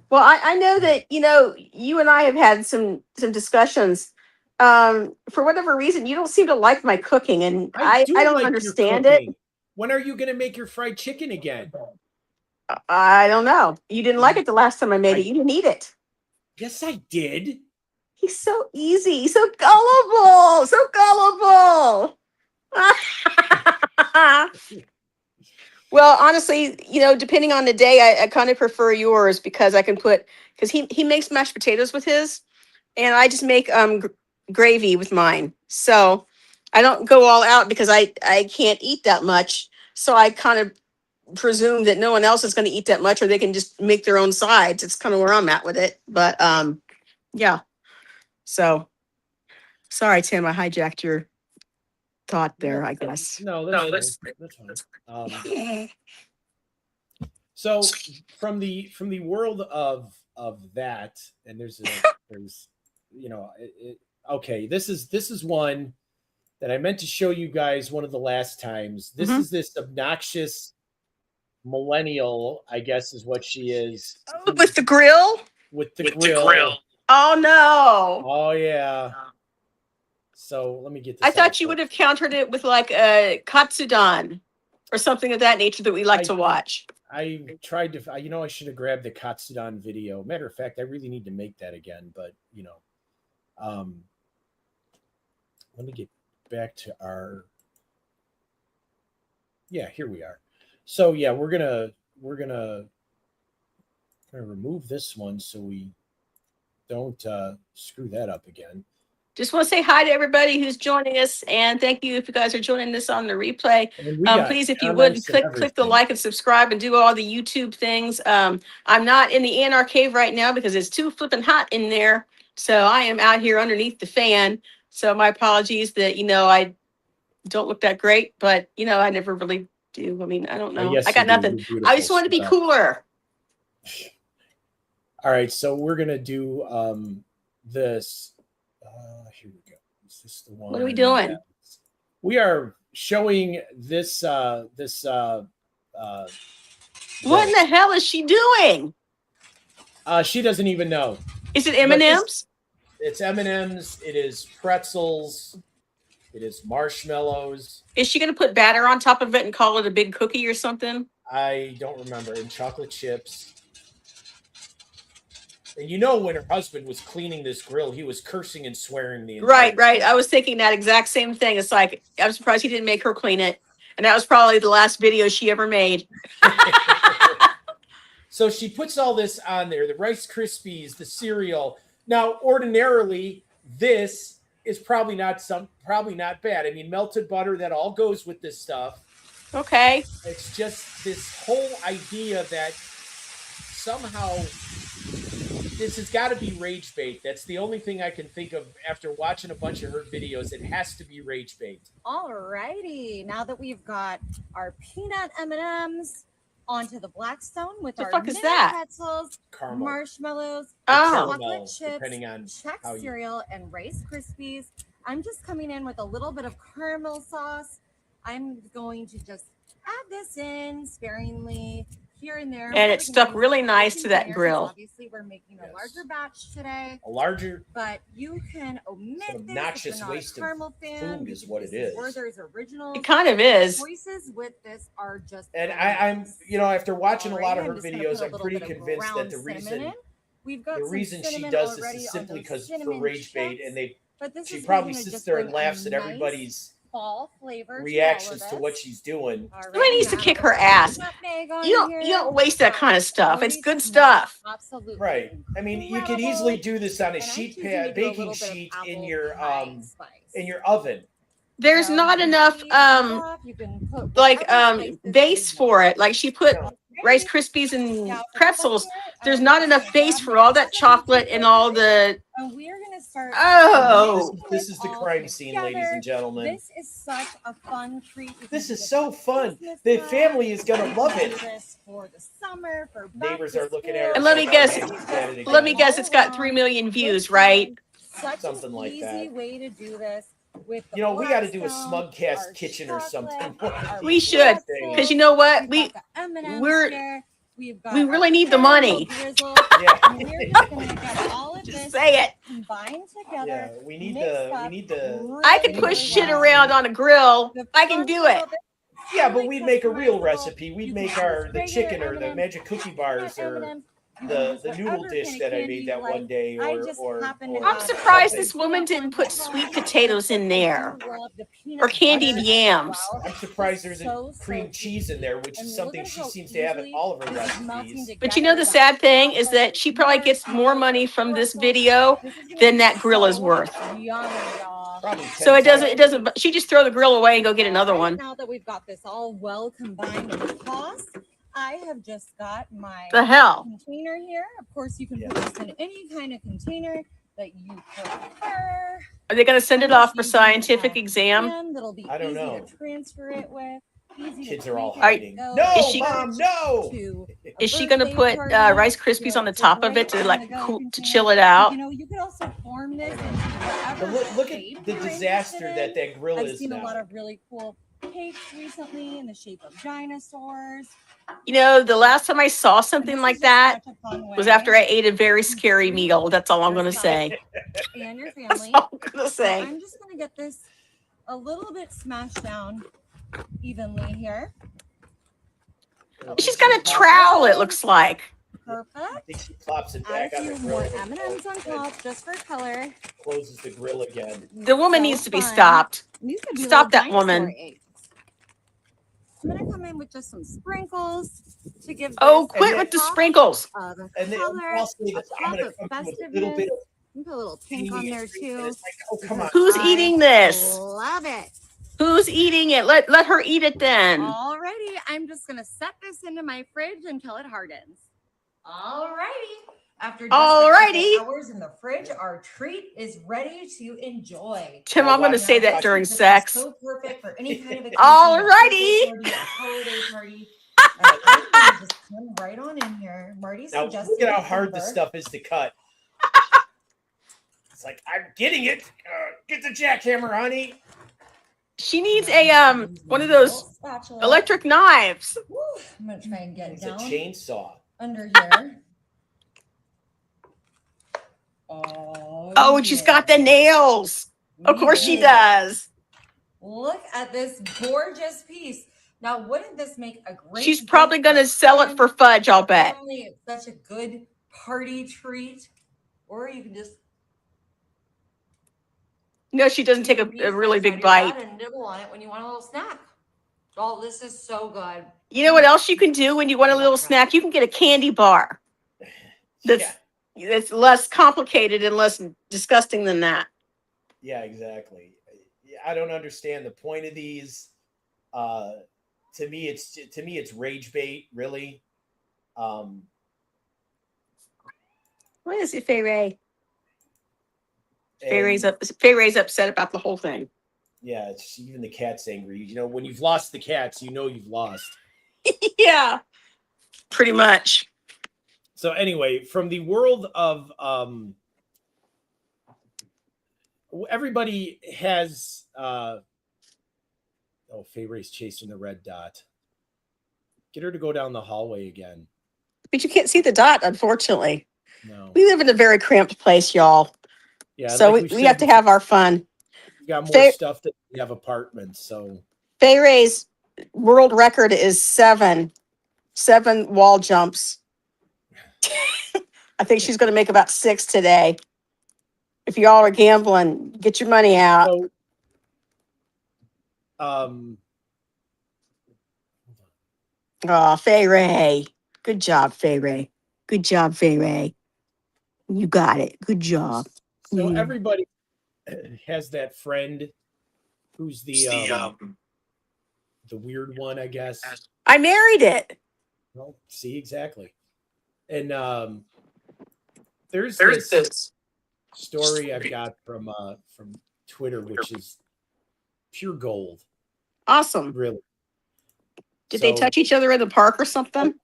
Well, I know that, you and I have had some discussions. For whatever reason, you don't seem to like my cooking, and I don't like understand your it. cooking. When are you going to make your fried chicken again? I don't know. You didn't like it the last time I made it. You didn't eat it. Yes, I did. He's so easy, so gullible, so gullible. Well, honestly, depending on the day, I kind of prefer yours because he makes mashed potatoes with his, and I just make gravy with mine. So I don't go all out because I can't eat that much. So I kind of presume that no one else is going to eat that much, or they can just make their own sides. It's kind of where I'm at with it. But yeah. So sorry, Tim, I hijacked your thought there, I guess. No, that's fine. So from the world of that, and there's okay, this is one that I meant to show you guys one of the last times. This is this obnoxious millennial, I guess is what she is. With the grill? With the grill. Oh no. Oh yeah. So let me get this. I thought you would have countered it with like a katsudon or something of that nature that we like to watch. I tried to, I should have grabbed the katsudon video. Matter of fact, I really need to make that again, but let me get back to our, here we are. So yeah, we're gonna remove this one so we don't screw that up again. Just want to say hi to everybody who's joining us, and thank you if you guys are joining us on the replay. Please, if you would, click the like and subscribe and do all the YouTube things. I'm not in the A&R cave right now because it's too flipping hot in there. So I am out here underneath the fan. So my apologies that, I don't look that great, but, I never really do. I mean, I don't know. Yes, I got nothing. I just want to be cooler. All right. So we're going to do this. Here we go. Is this the one? What are we doing? We are showing this. What in the hell is she doing? She doesn't even know. Is it M&M's? It's M&M's. It is pretzels. It is marshmallows. Is she going to put batter on top of it and call it a big cookie or something? I don't remember. And chocolate chips. And you know, when her husband was cleaning this grill, he was cursing and swearing the entire Right. I was thinking that exact same thing. It's like, I'm surprised he didn't make her clean it. And that was probably the last video she ever made. So she puts all this on there, the Rice Krispies, the cereal. Now, ordinarily, this is probably not bad. I mean, melted butter, that all goes with this stuff. Okay. It's just this whole idea that somehow this has got to be rage bait. That's the only thing I can think of after watching a bunch of her videos. It has to be rage bait. All righty. Now that we've got our peanut M&Ms onto the Blackstone with our fuck is mini that? pretzels, Caramel. marshmallows, Oh. chocolate Caramel, chips, depending on Chex how you- cereal, and Rice Krispies. I'm just coming in with a little bit of caramel sauce. I'm going to just add this in sparingly here and there. And it stuck really nice to that Containers, grill. Obviously, we're making a Yes. larger batch today, A larger but you can omit It's an this obnoxious if you're not waste a of caramel fan. food is because what this it is. Werther's Originals. It kind of is. Choices with this are just. and I'm after watching a lot of Alrighty, her I'm just gonna videos, put a I'm little pretty bit of convinced that ground the cinnamon reason in. We've got some she cinnamon does this already is on simply those because for cinnamon rage bait, chips, and they but this she is probably gonna sits just there and bring a laughs at nice everybody's fall flavor reactions to, to what she's doing. Somebody needs to kick her ass. You don't waste that kind of stuff. It's good stuff. Absolutely. Right. I mean, you could easily do this on a sheet pan, baking sheet in your oven. There's not enough base for it. Like she put Rice Krispies and pretzels. There's not enough base for all that chocolate and all the. We're gonna start. Oh, This is the crime scene, ladies and gentlemen. This is such a fun treat. You This can is do so for fun. Christmas The time. family is gonna You love can it. do this for the summer, for Neighbors back are to looking school. at her. And let me like, guess- "Oh, man, he's at it let me again." guess. It's got 3 million views, right? Such Something an like easy that. way to do this. With the We got to do a Blackstone, SMUG Cast our kitchen or chocolate, something. our We should, because you know what? We've got the M&Ms we're- here. We've got we our really need the caramel money. drizzle, Yeah. and we're just gonna get all of Just this say it. combined Yeah, together. we need mixed the up I can really, push really shit well. around on a grill. The I can fun do little it. bit- Yeah, but really we'd make a real customizable. recipe. We'd You make can our use the regular chicken or the M&Ms, magic cookie bars peanut or M&Ms. You can the use noodle whatever dish kind of that I candy made you that like. one day. I Or just or, happen to or I'm have surprised something. this woman didn't put sweet potatoes in there I love the peanut or candied butter as yams. well. I'm surprised It's there's so, a cream so cheese in there, which And is look something at she how seems to have in easily all of her this is melting recipes. But you know, the together. sad thing is that she probably gets more money from this video This is gonna than be that grill is so worth. Yummy, y'all. Probably So 10 it doesn't. times. It doesn't. She just throw the grill away and go get another All right, one. Now that we've got this all well combined and tossed, I have just got my The hell. container here. Of course, you can Yeah. put this in any kind of container that you prefer. Are they going to send it I'm off just for using scientific a exam? pan that'll be I don't easy know. to transfer it with. Easy to Kids are all take hiding. and No, go. Is she- Mom, no. To a Is she going to birthday put party, Rice Krispies on the it's a top of it great to like on-the-go cool, to container. chill it out? You know, you could also form this into whatever But look shape at the you're disaster interested in. that grill I've is seen now. a lot of really cool cakes recently in the shape of dinosaurs. You know, the last time I saw something This like is just that such a fun was way after I ate a very scary meal. That's all I'm going to say. and your That's family. all I'm going to So say. I'm just going to get this a little bit smashed down evenly here. She's got a trowel, it looks like. I Perfect. think she plops it Add back a on the few grill. more M&Ms on top just for color. Closes the grill again. The woman So needs to be fun. stopped. These could be Stop little that woman. dinosaur eggs. I'm gonna come in with just some sprinkles to give this Oh, quit then- with the sprinkles. of And then color. I'll say this, I'm Top going of to come with a festiveness. little bit of You can put a little pink on there and too. it's like, oh, come on. Who's I eating this? Love it. Who's eating it? Let her eat it then. Alrighty, I'm just gonna set this into my fridge until it hardens. Alrighty. After just Alrighty. a couple hours in the fridge, our treat is ready to enjoy. Tim, Now I'm going to watch- say that watch- during This is sex. So perfect for any kind of occasion, Alrighty. a birthday party, a holiday party. Alright, just come right on in here. Marty Now, suggested look at how it's hard this silver. stuff is to cut. It's like, I'm getting it. Get the jackhammer, honey. She needs a one of those Spatula. electric knives. Woo, I'm gonna try and get It's a down chainsaw. under here. Oh, and she's got the nails. Of course she does. Look at this gorgeous piece. Now, wouldn't this make a great? She's probably going to sell it for fudge, I'll bet. Family, it's such a good party treat. Or you can just No, she doesn't take a really big bite. and nibble on it when you want a little snack. Oh, this is so good. You know what else you can do when you want a little snack? You can get a candy bar. That's less complicated and less disgusting than that. Yeah, exactly. I don't understand the point of these. To me, it's rage bait, really. What is it, Fay Ray? Fay Ray's upset about the whole thing. Yeah, it's even the cat's angry. You know, when you've lost the cats, you know you've lost. Yeah, pretty much. So anyway, from the world of everybody has Fay Ray's chasing the red dot. Get her to go down the hallway again. But you can't see the dot, unfortunately. No. We live in a very cramped place, y'all. Yeah. So like we have to have our fun. We got more stuff than we have apartments. So Fay Ray's world record is seven wall jumps. I think she's going to make about 6 today. If y'all are gambling, get your money out. So, oh, Fay Ray. Good job, Fay Ray. Good job, Fay Ray. You got it. Good job. So everybody has that friend who's the weird one, I guess. I married it. Well, see, exactly. And there's this story I've got from Twitter, which is pure gold. Awesome. Really. Did they touch each other in the park or something?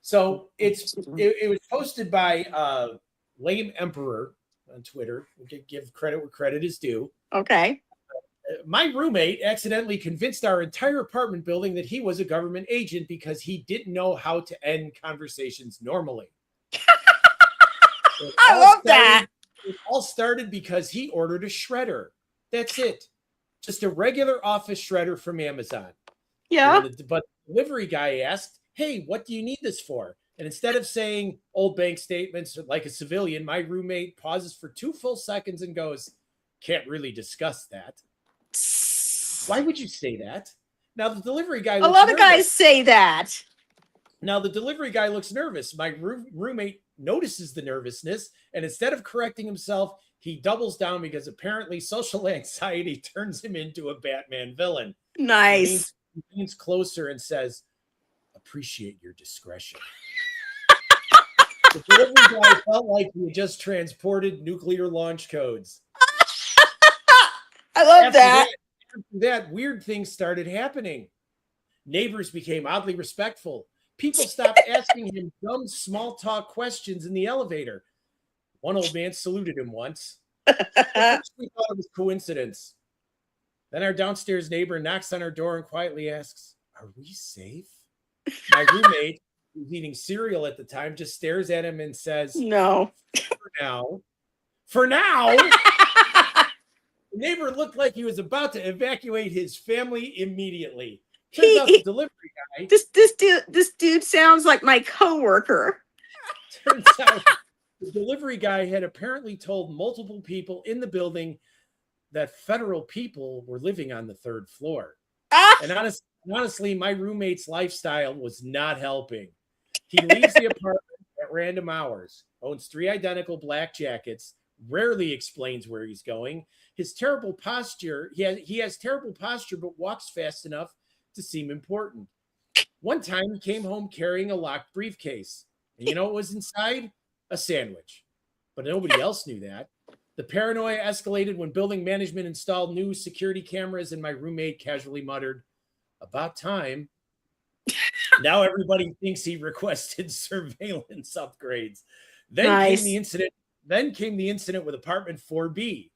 So it was posted by Lame Emperor on Twitter. We give credit where credit is due. Okay. My roommate accidentally convinced our entire apartment building that he was a government agent because he didn't know how to end conversations normally. I love that. It all started because he ordered a shredder. That's it. Just a regular office shredder from Amazon. Yeah. But the delivery guy asked, hey, what do you need this for? And instead of saying old bank statements like a civilian, my roommate pauses for 2 full seconds and goes, can't really discuss that. Why would you say that? Now the delivery guy. A lot of guys say that. Now the delivery guy looks nervous. My roommate notices the nervousness, and instead of correcting himself, he doubles down because apparently social anxiety turns him into a Batman villain. Nice. He leans closer and says, appreciate your discretion. The delivery guy felt like he had just transported nuclear launch codes. I love that. After that, weird things started happening. Neighbors became oddly respectful. People stopped asking him dumb small talk questions in the elevator. One old man saluted him once. At first we thought it was coincidence. Then our downstairs neighbor knocks on our door and quietly asks, are we safe? My roommate, who's eating cereal at the time, just stares at him and says, no. For now. The neighbor looked like he was about to evacuate his family immediately. Turns out the delivery guy. This dude sounds like my coworker. Turns out the delivery guy had apparently told multiple people in the building that federal people were living on the 3rd floor. And honestly, my roommate's lifestyle was not helping. He leaves the apartment at random hours, owns 3 identical black jackets, rarely explains where he's going. His terrible posture, he has terrible posture, but walks fast enough to seem important. One time he came home carrying a locked briefcase. And you know what was inside? A sandwich. But nobody else knew that. The paranoia escalated when building management installed new security cameras, and my roommate casually muttered, about time. Now everybody thinks he requested surveillance upgrades. Then came the incident with apartment 4B.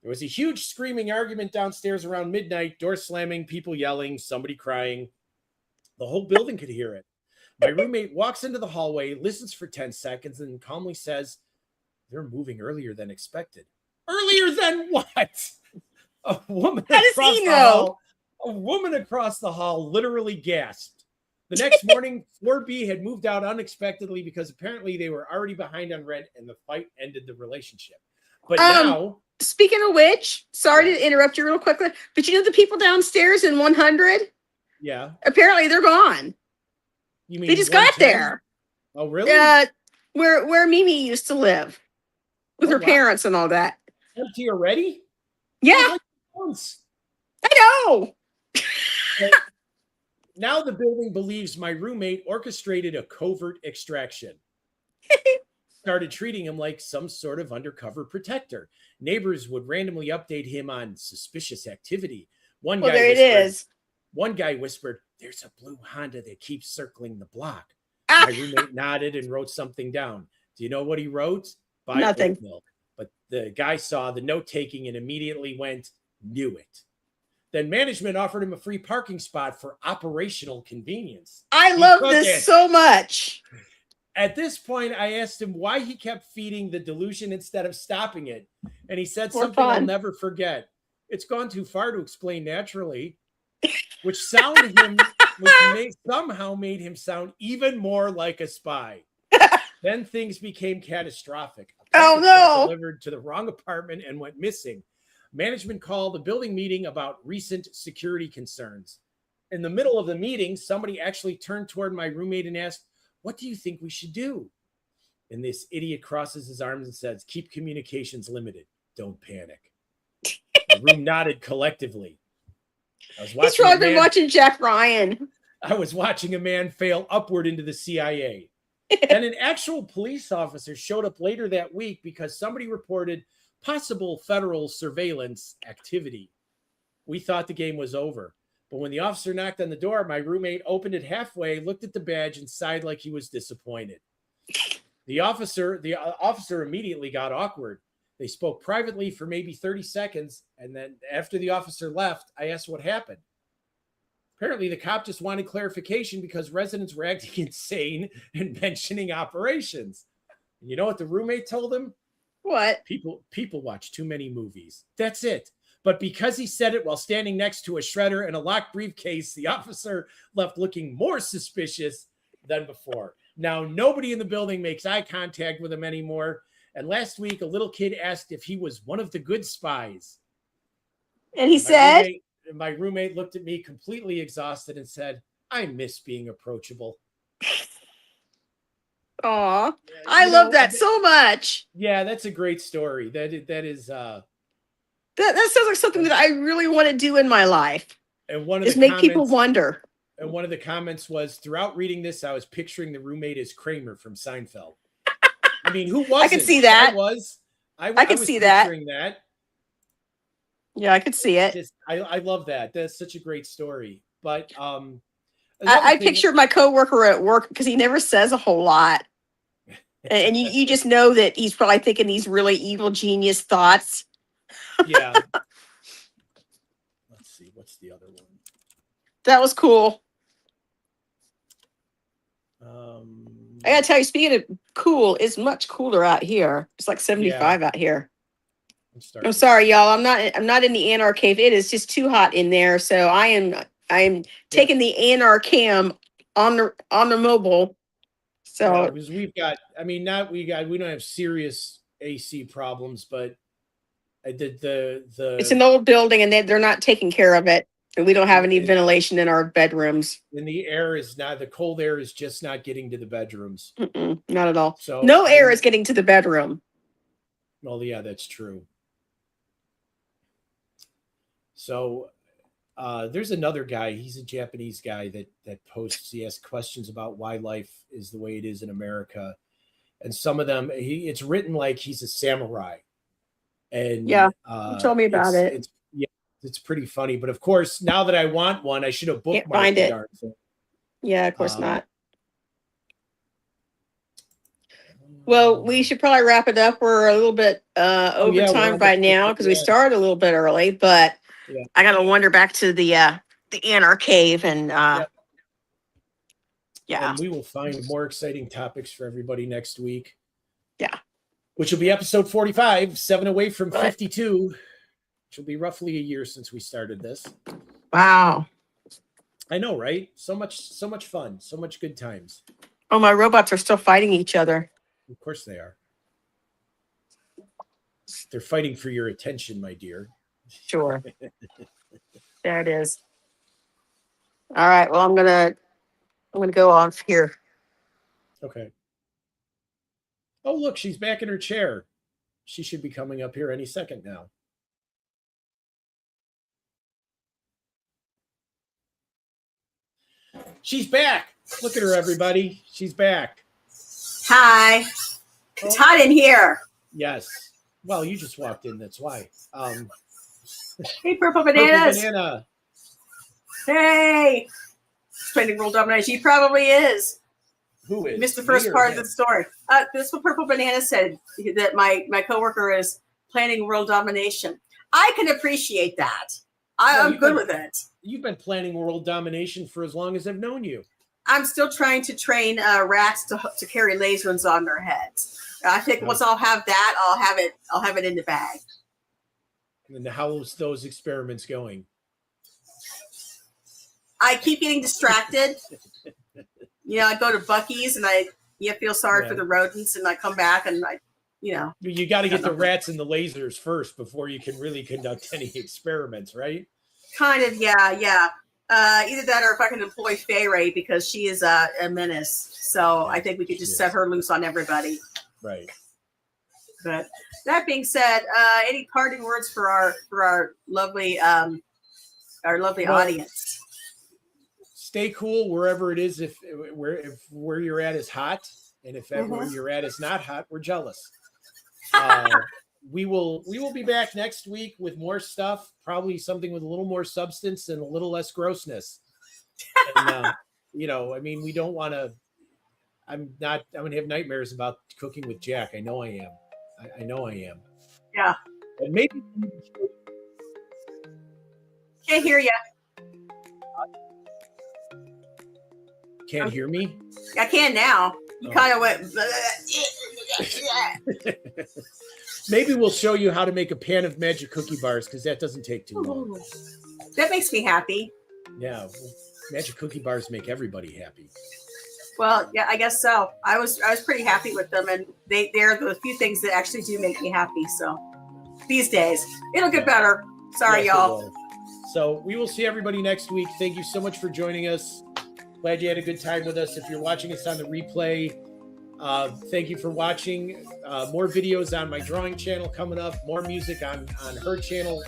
There was a huge screaming argument downstairs around midnight, door slamming, people yelling, somebody crying. The whole building could hear it. My roommate walks into the hallway, listens for 10 seconds, and calmly says, they're moving earlier than expected. Earlier than what? A woman How does he know? A woman across the hall literally gasped. The next morning, 4B had moved out unexpectedly because apparently they were already behind on rent and the fight ended the relationship. But now, speaking of which, sorry Yeah. to interrupt you real quickly, but you know the people downstairs in 100? yeah, Apparently they're gone. you mean They just got 110? there. Oh, really? Where Mimi used to live with Oh, her wow. parents and all that. Empty already? Yeah, It was like months. I know. Now the building believes my roommate orchestrated a covert extraction. Started treating him like some sort of undercover protector. Neighbors would randomly update him on suspicious activity. One Well, guy there it whispered, is. One guy whispered, "There's a blue Honda that keeps circling the block." Ah. My roommate nodded and wrote something down. Do you know what he wrote? Buy Nothing. oat milk. But the guy saw the note taking and immediately went, "Knew it." Then management offered him a free parking spot for operational convenience. I He love took this it. so much. At this point, I asked him why he kept feeding the delusion instead of stopping it. And he said More something I'll fun. never forget. It's gone too far to explain naturally, which sounded him, somehow made him sound even more like a spy. Then things became catastrophic. A Oh, package got no. delivered to the wrong apartment and went missing. Management called a building meeting about recent security concerns. In the middle of the meeting, somebody actually turned toward my roommate and asked, "What do you think we should do?" And this idiot crosses his arms and says, "Keep communications limited. Don't panic." The room nodded collectively. He's probably been watching Jack Ryan. I was watching a man fail upward into the CIA. Then an actual police officer showed up later that week because somebody reported possible federal surveillance activity. We thought the game was over. But when the officer knocked on the door, my roommate opened it halfway, looked at the badge, and sighed like he was disappointed. The officer immediately got awkward. They spoke privately for maybe 30 seconds, and then after the officer left, I asked what happened. Apparently, the cop just wanted clarification because residents were acting insane and mentioning operations. And you know what the roommate told him? What? People watch too many movies. That's it. But because he said it while standing next to a shredder and a locked briefcase, the officer left looking more suspicious than before. Now, nobody in the building makes eye contact with him anymore. And last week, a little kid asked if he was one of the good spies. And he said, my roommate looked at me completely exhausted and said, "I miss being approachable." "Aw, I love that so much." Yeah, that's a great story. That is that sounds like something that I really want to do in my life. And one of is the make comments, people wonder. And one of the comments was, throughout reading this, I was picturing the roommate as Kramer from Seinfeld. I mean, who wasn't? I could see that. I could was see that. picturing that. Yeah, I could see it. I love that. That's such a great story. But I pictured my coworker at work because he never says a whole lot. And you just know that he's probably thinking these really evil genius thoughts. Yeah. Let's see. What's the other one? That was cool. I gotta tell you, speaking of cool, it's much cooler out here. It's like 75 out here. I'm sorry, y'all. I'm not in the Anar Cave. It is just too hot in there. So I am taking the Anar Cam on the mobile. So because we don't have serious AC problems, but it's an old building and they're not taking care of it. And we don't have any ventilation in our bedrooms. And the cold air is just not getting to the bedrooms. Not at all. So no air is getting to the bedroom. Well, yeah, that's true. So there's another guy. He's a Japanese guy that posts. He asks questions about why life is the way it is in America, and some of them it's written like he's a samurai. And you told me about it. It's pretty funny. But of course, now that I want one, I should have bookmarked find it. darn thing. Yeah, of course not. Well, we should probably wrap it up. We're a little bit over time by now because we started a little bit early, but I got to wander back to the Anar Cave and And we will find more exciting topics for everybody next week. Yeah. Which will be episode 45, 7 away from 52, which will be roughly a year since we started this. Wow. I know, right? So much fun, so much good times. Oh, my robots are still fighting each other. Of course they are. They're fighting for your attention, my dear. Sure. There it is. All right. Well, I'm gonna go off here. Okay. Oh, look, she's back in her chair. She should be coming up here any second now. She's back. Look at her, everybody. She's back. Hi. It's hot in here. Yes. Well, you just walked in. That's why. Hey, Purple Bananas. Purple Banana. Hey. Training World Domination. He probably is. Who is? You missed the first part of the story. This is what Purple Banana said, that my coworker is planning world domination. I can appreciate that. I'm good with it. You've been planning world domination for as long as I've known you. I'm still trying to train rats to carry lasers on their heads. I think once I'll have that, I'll have it in the bag. And then how's those experiments going? I keep getting distracted. I go to Buc-ee's and you feel sorry for the rodents, and I come back and you got to get the rats and the lasers first before you can really conduct any experiments, right? Kind of, yeah. Either that, or if I can employ Fay Ray, because she is a menace. So I think we could just set her loose on everybody. Right. But that being said, any parting words for our lovely audience? Stay cool wherever it is. If where you're at is hot, and if where you're at is not hot, we're jealous. We will be back next week with more stuff, probably something with a little more substance and a little less grossness. And, we don't want to. I'm going to have nightmares about cooking with Jack. I know I am. I know I am. Yeah. And maybe. Can't hear you. Can't hear me? I can now. You kind of went. Maybe we'll show you how to make a pan of magic cookie bars, because that doesn't take too long. That makes me happy. Yeah, magic cookie bars make everybody happy. Well, yeah, I guess so. I was pretty happy with them, and they're the few things that actually do make me happy. So these days, it'll get better. Sorry, yes, y'all. So we will see everybody next week. Thank you so much for joining us. Glad you had a good time with us. If you're watching us on the replay, thank you for watching. More videos on my drawing channel coming up. More music on her channel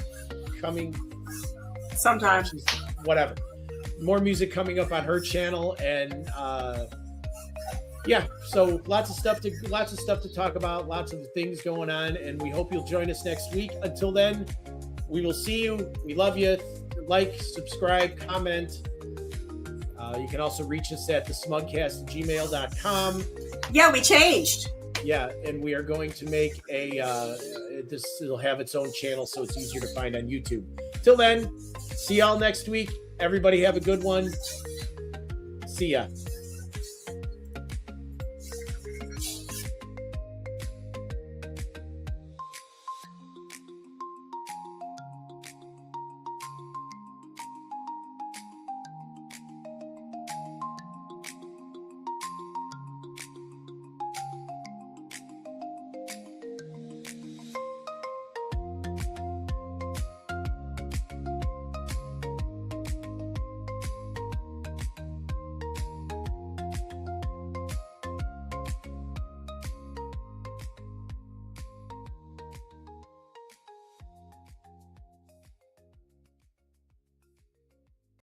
coming. Sometime. Whatever. More music coming up on her channel, and so lots of stuff to talk about. Lots of things going on, and we hope you'll join us next week. Until then, we will see you. We love you. Like, subscribe, comment. You can also reach us at thesmugcast@gmail.com. Yeah, we changed. Yeah, and we are going to make it'll have its own channel, so it's easier to find on YouTube. Till then, see y'all next week. Everybody have a good one. See ya.